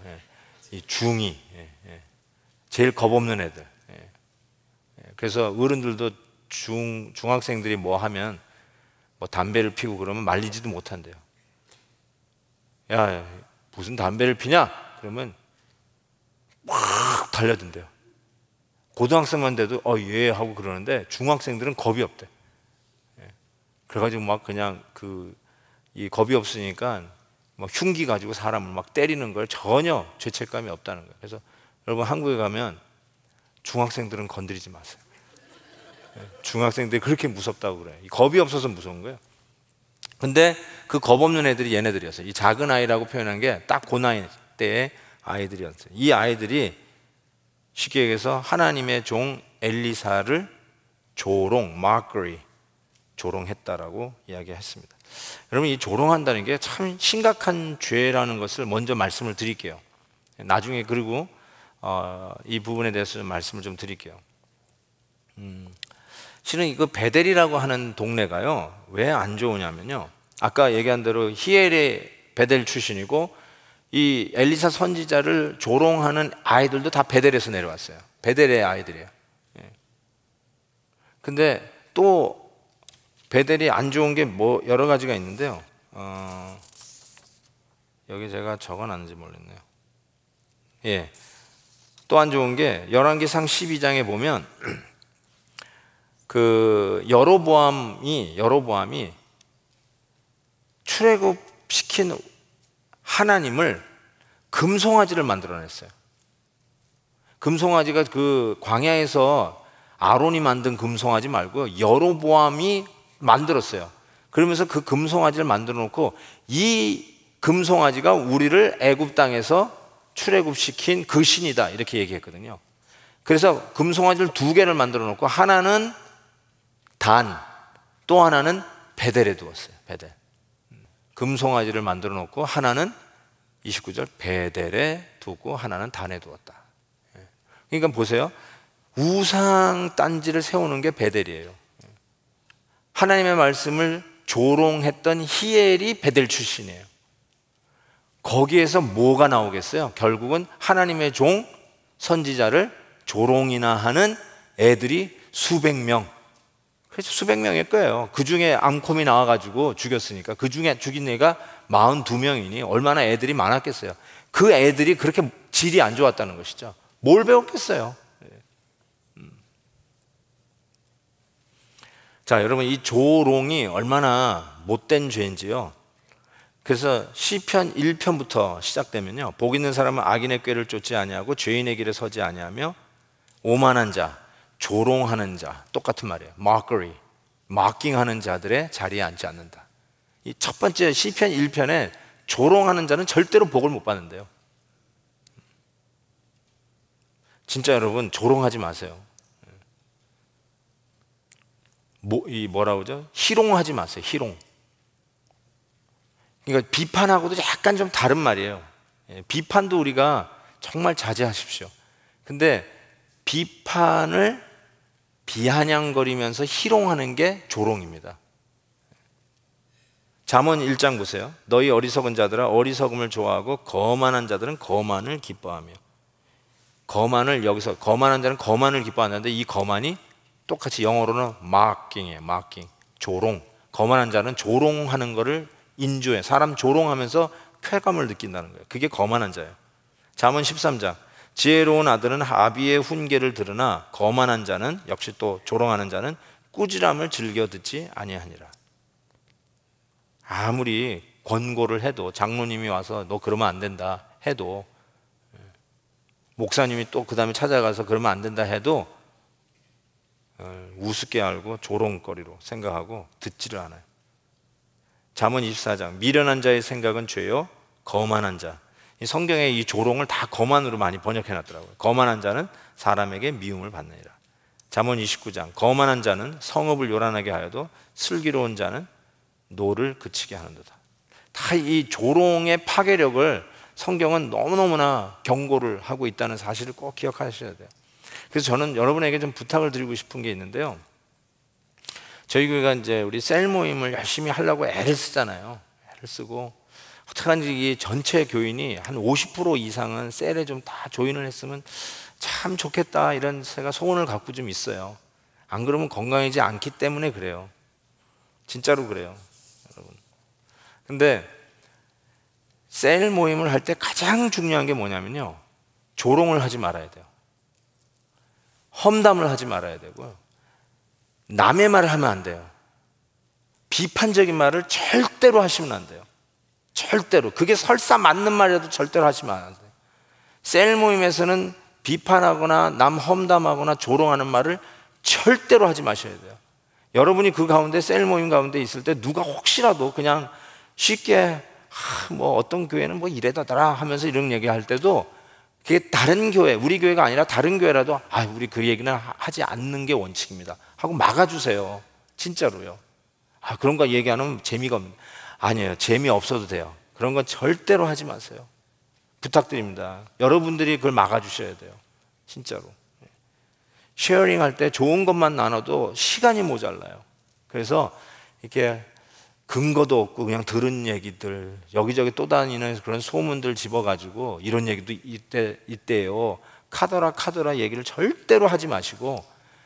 이 중2. 제일 겁없는 애들. 그래서 어른들도 중학생들이 뭐 하면 뭐 담배를 피고 그러면 말리지도 못한대요. 야, 무슨 담배를 피냐? 그러면 막 달려든대요. 고등학생만 돼도 예 하고 그러는데 중학생들은 겁이 없대. 그래가지고 막 그냥 이 겁이 없으니까 막 흉기 가지고 사람을 막 때리는 걸 전혀 죄책감이 없다는 거예요. 그래서 여러분 한국에 가면 중학생들은 건드리지 마세요. 중학생들이 그렇게 무섭다고 그래요. 겁이 없어서 무서운 거예요. 근데 그 겁 없는 애들이 얘네들이었어요. 이 작은 아이라고 표현한 게 딱 그 나이 때의 아이들이었어요. 이 아이들이 쉽게 얘기해서 하나님의 종 엘리사를 조롱했다라고 이야기했습니다. 여러분 이 조롱한다는 게 참 심각한 죄라는 것을 먼저 말씀을 드릴게요. 나중에 그리고 이 부분에 대해서 좀 말씀을 좀 드릴게요. 실은 이거 베델이라고 하는 동네가요 왜 안 좋으냐면요, 아까 얘기한 대로 히엘의 베델 출신이고 이 엘리사 선지자를 조롱하는 아이들도 다 베델에서 내려왔어요. 베델의 아이들이에요. 근데 또 베델이 안 좋은 게 뭐 여러 가지가 있는데요. 여기 제가 적어놨는지 모르겠네요. 또 안 좋은 게 열왕기상 12장에 보면 그 여로보암이 출애굽시킨 하나님을 금송아지를 만들어냈어요. 금송아지가 그 광야에서 아론이 만든 금송아지 말고 여로보암이 만들었어요. 그러면서 그 금송아지를 만들어 놓고 이 금송아지가 우리를 애굽 땅에서 출애굽시킨 그 신이다 이렇게 얘기했거든요. 그래서 금송아지를 2개를 만들어 놓고 하나는 단, 또 하나는 베델에 두었어요. 베델. 금송아지를 만들어 놓고 하나는 29절 베델에 두고 하나는 단에 두었다. 그러니까 보세요. 우상 딴지를 세우는 게 베델이에요. 하나님의 말씀을 조롱했던 히엘이 베델 출신이에요. 거기에서 뭐가 나오겠어요? 결국은 하나님의 종 선지자를 조롱이나 하는 애들이 수백 명, 그래서 수백 명일 거예요. 그 중에 암콤이 나와가지고 죽였으니까 그 중에 죽인 애가 42명이니 얼마나 애들이 많았겠어요. 그 애들이 그렇게 질이 안 좋았다는 것이죠. 뭘 배웠겠어요? 자, 여러분 이 조롱이 얼마나 못된 죄인지요. 그래서 시편 1편부터 시작되면요, 복 있는 사람은 악인의 꾀를 쫓지 아니하고 죄인의 길에 서지 아니하며 오만한 자, 조롱하는 자, 똑같은 말이에요. mockery, 마킹하는 자들의 자리에 앉지 않는다. 이 첫 번째 시편 1편에 조롱하는 자는 절대로 복을 못 받는데요. 진짜 여러분, 조롱하지 마세요. 뭐라고 그러죠? 희롱하지 마세요. 희롱. 그러니까 비판하고도 약간 좀 다른 말이에요. 비판도 우리가 정말 자제하십시오. 근데 비판을 비아냥거리면서 희롱하는 게 조롱입니다. 잠언 1장 보세요. 너희 어리석은 자들아, 어리석음을 좋아하고 거만한 자들은 거만을 기뻐하며. 거만을, 여기서 거만한 자는 거만을 기뻐하는데, 이 거만이 똑같이 영어로는 mocking이에요. mocking, 조롱. 거만한 자는 조롱하는 거를 인조해, 사람 조롱하면서 쾌감을 느낀다는 거예요. 그게 거만한 자예요. 잠언 13장, 지혜로운 아들은 아비의 훈계를 들으나 거만한 자는, 역시 또 조롱하는 자는 꾸지람을 즐겨 듣지 아니하니라. 아무리 권고를 해도, 장로님이 와서 너 그러면 안 된다 해도, 목사님이 또 그 다음에 찾아가서 그러면 안 된다 해도 우습게 알고 조롱거리로 생각하고 듣지를 않아요. 잠언 24장, 미련한 자의 생각은 죄요 거만한 자. 이 성경에 이 조롱을 다 거만으로 많이 번역해 놨더라고요. 거만한 자는 사람에게 미움을 받느니라. 잠언 29장, 거만한 자는 성읍을 요란하게 하여도 슬기로운 자는 노를 그치게 하는도다. 다 이 조롱의 파괴력을 성경은 너무너무나 경고를 하고 있다는 사실을 꼭 기억하셔야 돼요. 그래서 저는 여러분에게 좀 부탁을 드리고 싶은 게 있는데요, 저희 교회가 이제 우리 셀 모임을 열심히 하려고 애를 쓰잖아요. 애를 쓰고 어떡하는지 이 전체 교인이 한 50% 이상은 셀에 좀 다 조인을 했으면 참 좋겠다, 이런 제가 소원을 갖고 좀 있어요. 안 그러면 건강하지 않기 때문에 그래요. 진짜로 그래요, 여러분. 근데 셀 모임을 할 때 가장 중요한 게 뭐냐면요, 조롱을 하지 말아야 돼요. 험담을 하지 말아야 되고요, 남의 말을 하면 안 돼요. 비판적인 말을 절대로 하시면 안 돼요. 절대로. 그게 설사 맞는 말이라도 절대로 하시면 안 돼요. 셀 모임에서는 비판하거나 남 험담하거나 조롱하는 말을 절대로 하지 마셔야 돼요. 여러분이 그 가운데, 셀 모임 가운데 있을 때 누가 혹시라도 그냥 쉽게 뭐 어떤 교회는 뭐 이래다더라 하면서 이런 얘기 할 때도, 그게 다른 교회, 우리 교회가 아니라 다른 교회라도 우리 그 얘기는 하지 않는 게 원칙입니다 하고 막아주세요. 진짜로요. 그런 거 얘기하면 재미가 없는, 아니에요. 재미없어도 돼요. 그런 건 절대로 하지 마세요. 부탁드립니다. 여러분들이 그걸 막아주셔야 돼요. 진짜로. 쉐어링 할 때 좋은 것만 나눠도 시간이 모자라요. 그래서 이렇게 근거도 없고 그냥 들은 얘기들, 여기저기 또 다니는 그런 소문들 집어가지고 이런 얘기도 있대요, 카더라 얘기를 절대로 하지 마시고,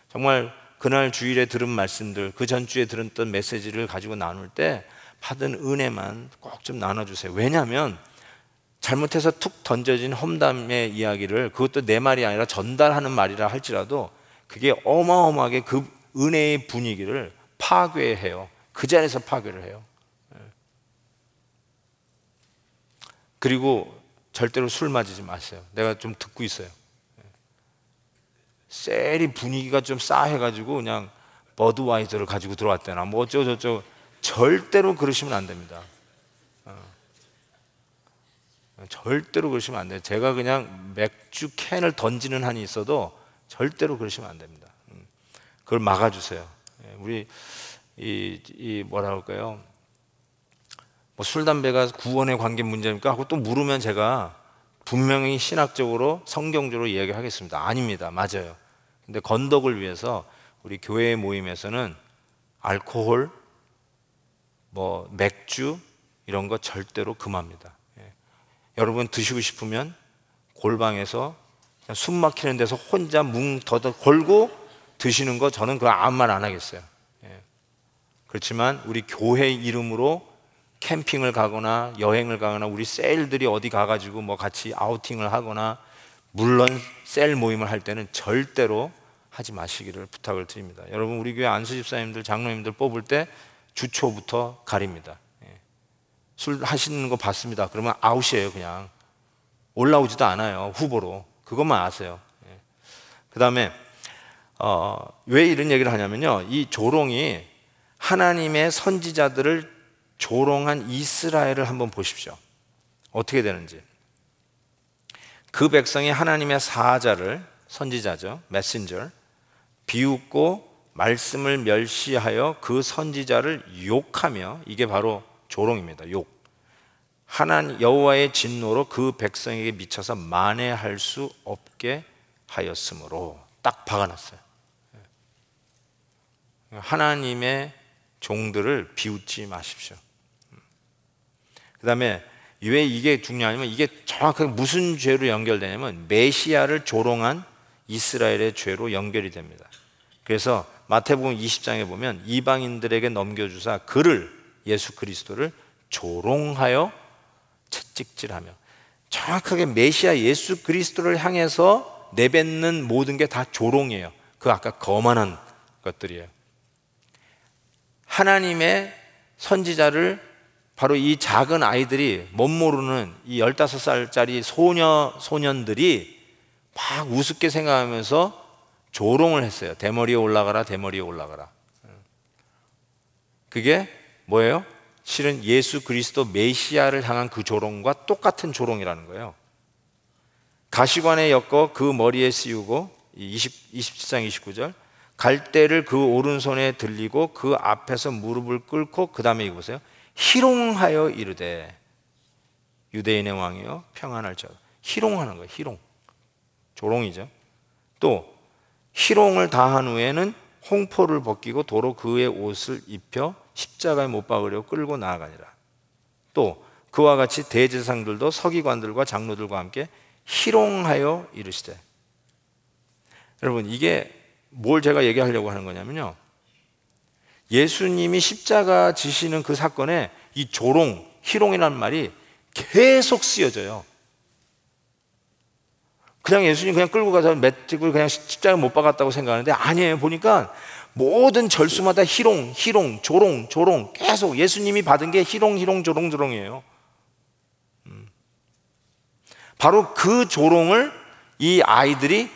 정말 그날 주일에 들은 말씀들, 그 전주에 들었던 메시지를 가지고 나눌 때 받은 은혜만 꼭 좀 나눠주세요. 왜냐하면 잘못해서 툭 던져진 험담의 이야기를, 그것도 내 말이 아니라 전달하는 말이라 할지라도 그게 어마어마하게 그 은혜의 분위기를 파괴해요. 그 자리에서 파괴를 해요. 그리고 절대로 술 마시지 마세요. 내가 좀 듣고 있어요. 셀이 분위기가 좀 싸해가지고 그냥 버드와이저를 가지고 들어왔대나 뭐 어쩌고저쩌고, 절대로 그러시면 안 됩니다. 절대로 그러시면 안 돼요. 제가 그냥 맥주 캔을 던지는 한이 있어도 절대로 그러시면 안 됩니다. 그걸 막아주세요. 우리 뭐라 할까요? 뭐 술, 담배가 구원의 관계 문제입니까? 하고 또 물으면 제가 분명히 신학적으로, 성경적으로 이야기하겠습니다. 아닙니다. 맞아요. 근데 건덕을 위해서 우리 교회 모임에서는 알코올, 뭐 맥주 이런 거 절대로 금합니다. 여러분 드시고 싶으면 골방에서 그냥 숨 막히는 데서 혼자 뭉 더덕 걸고 드시는 거, 저는 그거 아무 말 안 하겠어요. 그렇지만 우리 교회 이름으로 캠핑을 가거나 여행을 가거나 우리 셀들이 어디 가가지고 뭐 같이 아우팅을 하거나, 물론 셀 모임을 할 때는 절대로 하지 마시기를 부탁을 드립니다. 여러분, 우리 교회 안수 집사님들, 장로님들 뽑을 때 주초부터 가립니다. 술 하시는 거 봤습니다. 그러면 아웃이에요. 그냥 올라오지도 않아요. 후보로. 그것만 아세요. 그 다음에 왜 이런 얘기를 하냐면요, 이 조롱이 하나님의 선지자들을 조롱한 이스라엘을 한번 보십시오. 어떻게 되는지. 그 백성이 하나님의 사자를, 선지자죠, 메신저, 비웃고 말씀을 멸시하여 그 선지자를 욕하며, 이게 바로 조롱입니다. 욕. 하나님 여호와의 진노로 그 백성에게 미쳐서 만회할 수 없게 하였으므로, 딱 박아놨어요. 하나님의 종들을 비웃지 마십시오. 그 다음에 왜 이게 중요하냐면, 이게 정확하게 무슨 죄로 연결되냐면 메시아를 조롱한 이스라엘의 죄로 연결이 됩니다. 그래서 마태복음 20장에 보면 이방인들에게 넘겨주사 그를, 예수 그리스도를 조롱하여 채찍질하며, 정확하게 메시아 예수 그리스도를 향해서 내뱉는 모든 게 다 조롱이에요. 그 아까 거만한 것들이에요. 하나님의 선지자를 바로 이 작은 아이들이, 못 모르는 이 15살짜리 소년들이 막 우습게 생각하면서 조롱을 했어요. 대머리에 올라가라, 대머리에 올라가라. 그게 뭐예요? 실은 예수 그리스도 메시아를 향한 그 조롱과 똑같은 조롱이라는 거예요. 가시관에 엮어 그 머리에 씌우고, 27장 29절, 갈대를 그 오른손에 들리고 그 앞에서 무릎을 꿇고, 그 다음에 이거 보세요. 희롱하여 이르되 유대인의 왕이여 평안할지어다. 희롱하는 거예요. 희롱. 조롱이죠. 또 희롱을 다한 후에는 홍포를 벗기고 도로 그의 옷을 입혀 십자가에 못 박으려 끌고 나아가니라. 또 그와 같이 대제사장들도 서기관들과 장로들과 함께 희롱하여 이르시되. 여러분, 이게 뭘 제가 얘기하려고 하는 거냐면요, 예수님이 십자가 지시는 그 사건에 이 조롱, 희롱이라는 말이 계속 쓰여져요. 그냥 예수님 그냥 끌고 가서 맷집을 그냥 십자가에 못 박았다고 생각하는데 아니에요. 보니까 모든 절수마다 희롱, 희롱, 조롱, 조롱, 계속 예수님이 받은 게 희롱, 희롱, 조롱, 조롱이에요. 바로 그 조롱을 이 아이들이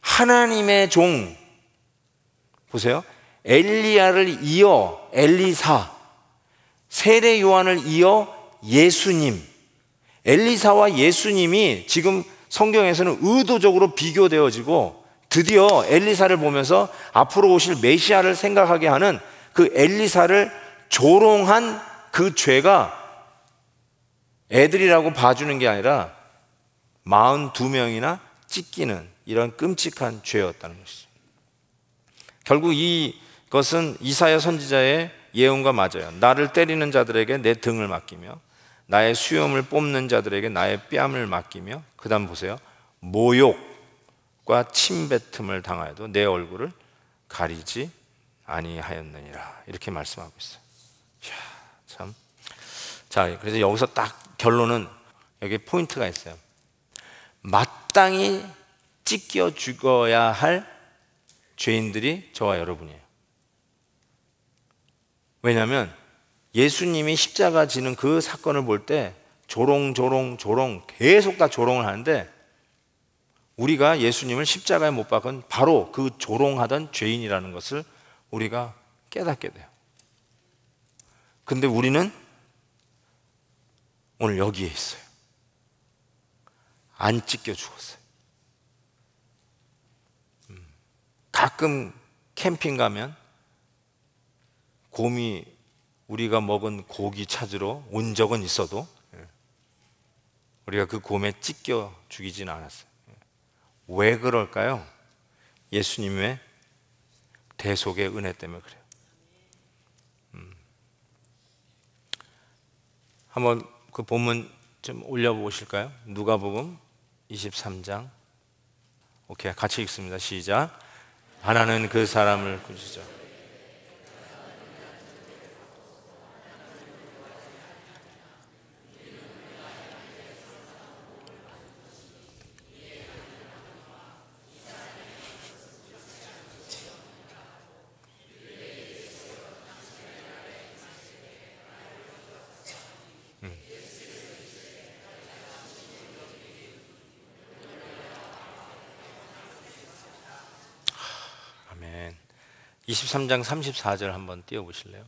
하나님의 종, 보세요, 엘리야를 이어 엘리사, 세례 요한을 이어 예수님, 엘리사와 예수님이 지금 성경에서는 의도적으로 비교되어지고, 드디어 엘리사를 보면서 앞으로 오실 메시아를 생각하게 하는 그 엘리사를 조롱한 그 죄가 애들이라고 봐주는 게 아니라 42명이나 찢기는 이런 끔찍한 죄였다는 것이죠. 결국 이것은 이사야 선지자의 예언과 맞아요. 나를 때리는 자들에게 내 등을 맡기며 나의 수염을 뽑는 자들에게 나의 뺨을 맡기며, 그 다음 보세요, 모욕과 침뱉음을 당하여도 내 얼굴을 가리지 아니하였느니라, 이렇게 말씀하고 있어요. 이야, 참. 자, 그래서 여기서 딱 결론은, 여기 포인트가 있어요. 마땅히 찢겨 죽어야 할 죄인들이 저와 여러분이에요. 왜냐하면 예수님이 십자가 지는 그 사건을 볼 때 조롱, 조롱, 조롱, 계속 다 조롱을 하는데, 우리가 예수님을 십자가에 못 박은 바로 그 조롱하던 죄인이라는 것을 우리가 깨닫게 돼요. 근데 우리는 오늘 여기에 있어요. 안 찢겨 죽었어요. 가끔 캠핑 가면 곰이 우리가 먹은 고기 찾으러 온 적은 있어도 우리가 그 곰에 찢겨 죽이지는 않았어요. 왜 그럴까요? 예수님의 대속의 은혜 때문에 그래요. 한번 그 본문 좀 올려보실까요? 누가복음 23장. 오케이, 같이 읽습니다. 시작. 하나는 그 사람을 꾸짖어 23장 34절 한번 띄워보실래요?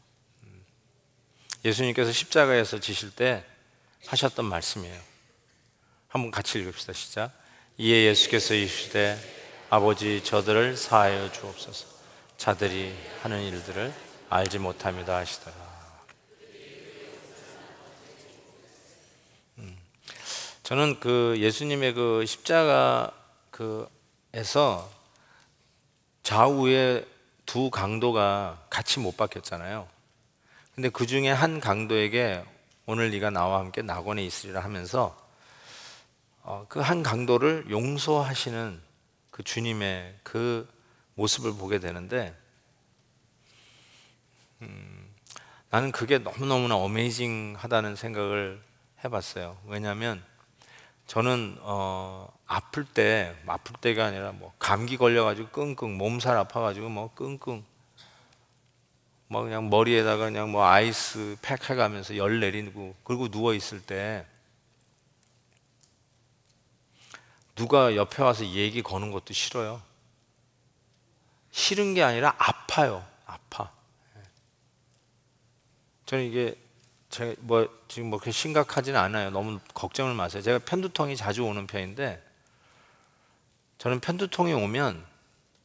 예수님께서 십자가에서 지실 때 하셨던 말씀이에요. 한번 같이 읽읍시다. 시작. 이에 예수께서 이르시되 아버지 저들을 사하여 주옵소서. 자들이 하는 일들을 알지 못합니다 하시더라. 저는 그 예수님의 그 십자가 그에서 좌우에 두 강도가 같이 못 박혔잖아요. 근데 그 중에 한 강도에게 오늘 네가 나와 함께 낙원에 있으리라 하면서 그 한 강도를 용서하시는 그 주님의 그 모습을 보게 되는데, 나는 그게 너무너무나 어메이징하다는 생각을 해봤어요. 왜냐하면 저는 아플 때가 아니라 뭐 감기 걸려가지고 끙끙, 몸살 아파가지고 뭐 끙끙, 뭐 그냥 머리에다가 그냥 뭐 아이스 팩 해가면서 열 내리고 그리고 누워 있을 때 누가 옆에 와서 얘기 거는 것도 싫어요. 싫은 게 아니라 아파요. 아파. 저는 이게 제가 뭐 지금 뭐 그렇게 심각하지는 않아요. 너무 걱정을 마세요. 제가 편두통이 자주 오는 편인데, 저는 편두통이 오면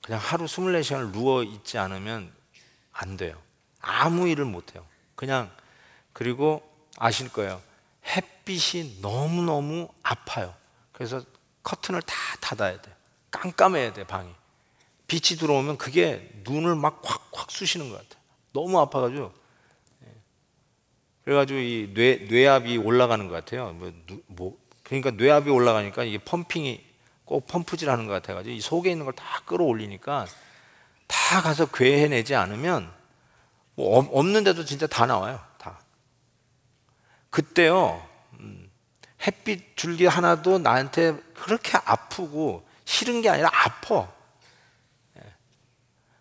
그냥 하루 24시간을 누워 있지 않으면 안 돼요. 아무 일을 못 해요. 그냥. 그리고 아실 거예요. 햇빛이 너무너무 아파요. 그래서 커튼을 다 닫아야 돼. 깜깜해야 돼, 방이. 빛이 들어오면 그게 눈을 막 확확 쑤시는 것 같아요. 너무 아파가지고. 그래가지고 이 뇌압이 올라가는 것 같아요. 그러니까 뇌압이 올라가니까 이게 펌핑이 꼭 펌프질 하는 것 같아가지고 이 속에 있는 걸 다 끌어올리니까 다 가서 괴해내지 않으면 뭐 없는데도 진짜 다 나와요. 다. 그때요, 햇빛 줄기 하나도 나한테 그렇게 아프고 싫은 게 아니라 아파.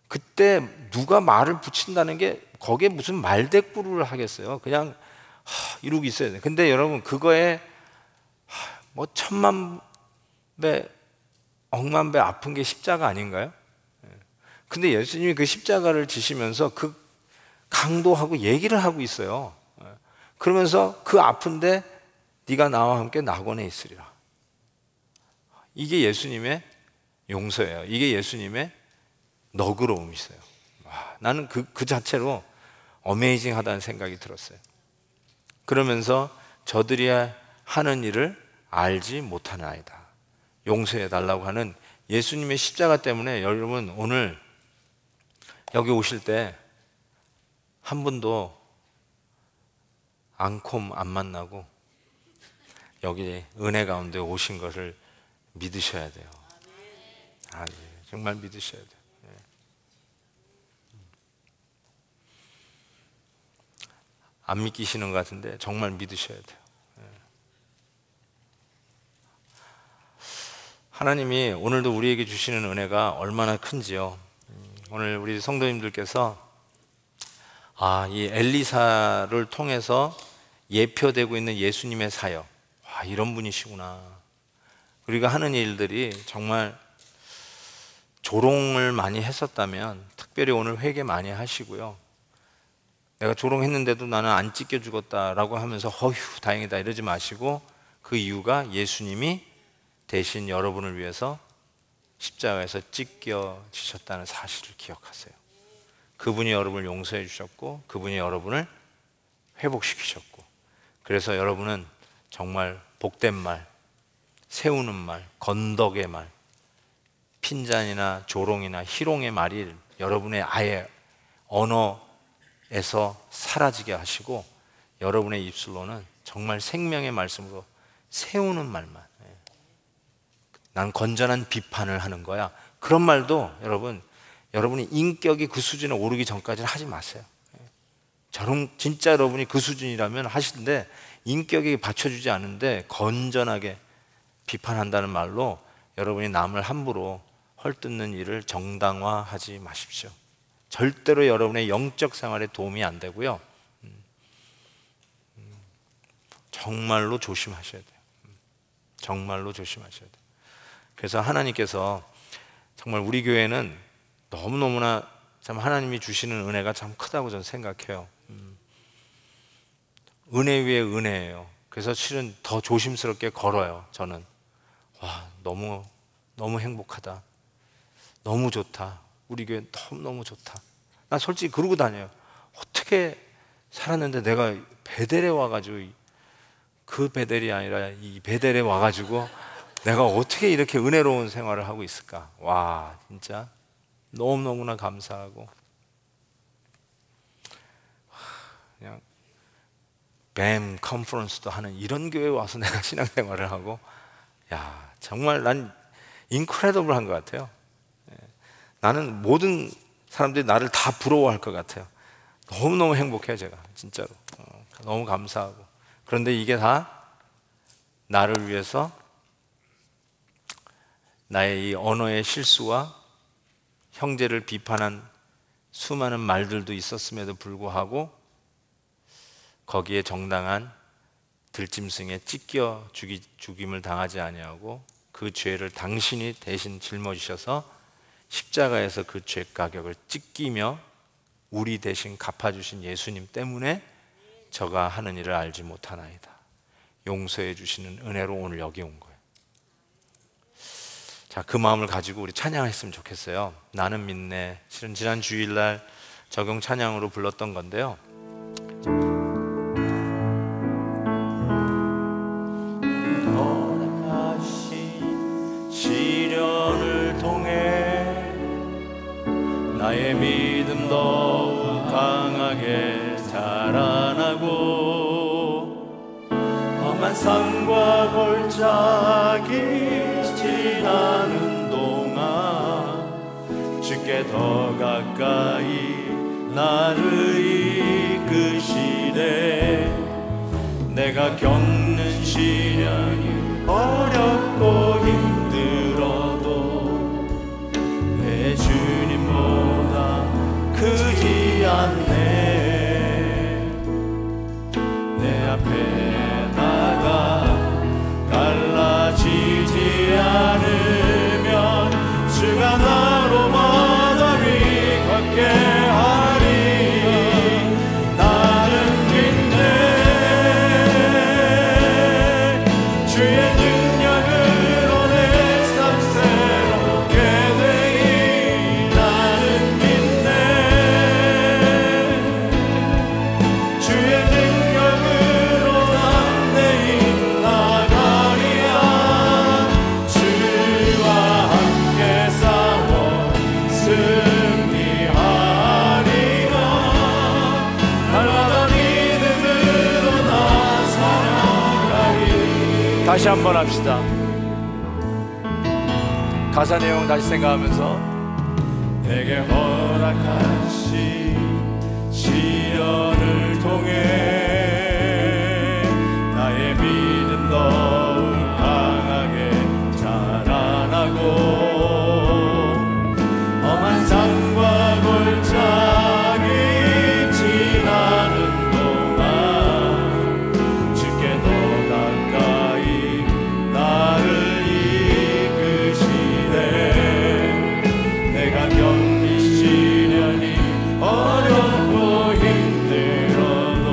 그때 누가 말을 붙인다는 게 거기에 무슨 말대꾸를 하겠어요. 그냥 이러고 있어야 돼. 근데 여러분 그거에 뭐 천만 배 억만 배 아픈 게 십자가 아닌가요? 근데 예수님이 그 십자가를 지시면서 그 강도하고 얘기를 하고 있어요. 그러면서 그 아픈데 네가 나와 함께 낙원에 있으리라. 이게 예수님의 용서예요. 이게 예수님의 너그러움이세요. 나는 그 자체로 어메이징하다는 생각이 들었어요. 그러면서 저들이 하는 일을 알지 못하나이다. 용서해 달라고 하는 예수님의 십자가 때문에 여러분 오늘 여기 오실 때 한 분도 앙콤 안 만나고 여기 은혜 가운데 오신 것을 믿으셔야 돼요. 정말 믿으셔야 돼요. 안 믿기시는 것 같은데 정말 믿으셔야 돼요. 하나님이 오늘도 우리에게 주시는 은혜가 얼마나 큰지요. 오늘 우리 성도님들께서 이 엘리사를 통해서 예표되고 있는 예수님의 사역, 이런 분이시구나. 우리가 하는 일들이 정말 조롱을 많이 했었다면 특별히 오늘 회개 많이 하시고요. 내가 조롱했는데도 나는 안 찢겨 죽었다라고 하면서 허휴 다행이다 이러지 마시고, 그 이유가 예수님이 대신 여러분을 위해서 십자가에서 찢겨지셨다는 사실을 기억하세요. 그분이 여러분을 용서해 주셨고 그분이 여러분을 회복시키셨고, 그래서 여러분은 정말 복된 말, 세우는 말, 건덕의 말, 핀잔이나 조롱이나 희롱의 말이 여러분의 아예 언어에서 사라지게 하시고, 여러분의 입술로는 정말 생명의 말씀으로 세우는 말만, 난 건전한 비판을 하는 거야, 그런 말도 여러분이 인격이 그 수준에 오르기 전까지는 하지 마세요. 진짜 여러분이 그 수준이라면 하시는데 인격이 받쳐주지 않는데 건전하게 비판한다는 말로 여러분이 남을 함부로 헐뜯는 일을 정당화하지 마십시오. 절대로 여러분의 영적 생활에 도움이 안 되고요. 정말로 조심하셔야 돼요. 정말로 조심하셔야 돼요. 그래서 하나님께서 정말 우리 교회는 너무너무나 참 하나님이 주시는 은혜가 참 크다고 저는 생각해요. 은혜 위에 은혜예요. 그래서 실은 더 조심스럽게 걸어요. 저는 와, 너무 행복하다, 너무 좋다, 우리 교회 너무 좋다. 난 솔직히 그러고 다녀요. 어떻게 살았는데 내가 베델에 와가지고, 그 베델이 아니라 이 베델에 와가지고 내가 어떻게 이렇게 은혜로운 생활을 하고 있을까. 와, 진짜 너무너무나 감사하고, 그냥 뱀 컨퍼런스도 하는 이런 교회에 와서 내가 신앙생활을 하고, 야, 정말 난 인크레더블한 것 같아요. 나는 모든 사람들이 나를 다 부러워할 것 같아요. 너무너무 행복해요, 제가 진짜로. 너무 감사하고. 그런데 이게 다 나를 위해서 나의 이 언어의 실수와 형제를 비판한 수많은 말들도 있었음에도 불구하고 거기에 정당한 들짐승에 찢겨 죽임을 당하지 아니하고 그 죄를 당신이 대신 짊어지셔서 십자가에서 그 죄 가격을 찢기며 우리 대신 갚아주신 예수님 때문에 저가 하는 일을 알지 못하나이다. 용서해 주시는 은혜로 오늘 여기 온 거예요. 자, 그 마음을 가지고 우리 찬양했으면 좋겠어요. 나는 믿네. 실은 지난 주일날 적용 찬양으로 불렀던 건데요. 허락하신 시련을 통해 나의 믿음 더욱 강하게 자라나고 험한 산과 골짜기 지나는 동안 주께 더 가까이 나를 이끄시네. 내가 겪는 시련이 어렵고 힘들어도 내 주님보다 크지 않네. 내 앞에다가 갈라지지 않으면 주가 나로 바다 위 걷게 하리. 나는 믿네. 주의 능력으로 내 삶 새롭게 되리. 나는 믿네. 주의 능력으로 담대히 나가리라. 주와 함께 싸워 승리하리라. 날마다 믿음으로 나 살아가리. 다시 한번 합시다. 가사 내용 다시 생각하면서 내게 허락하신 시련을 통해 나의 믿음 더욱 강하게 자라나고 험한 산과 골짜기 지나는 동안 주께 더 가까이 나를 이끄시네. 내가 겪는 시련이 어렵고 힘들어도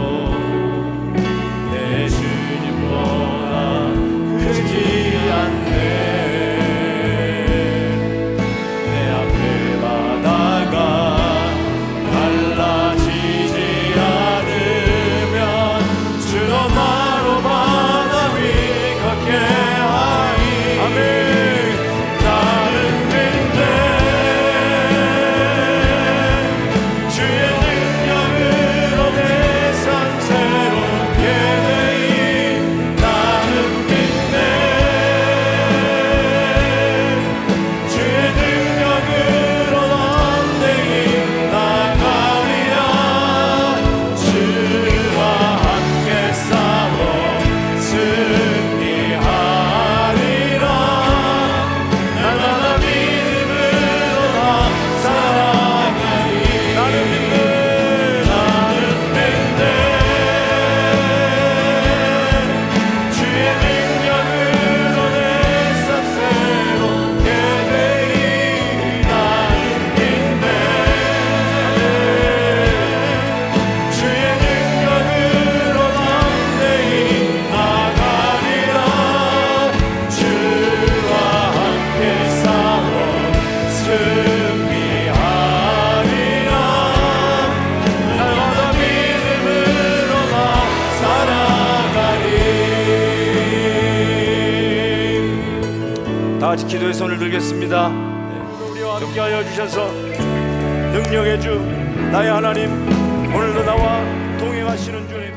다 같이 기도의 손을 들겠습니다. 네, 우리와 함께하여 주셔서 능력의 주 나의 하나님, 오늘도 나와 동행하시는 주님,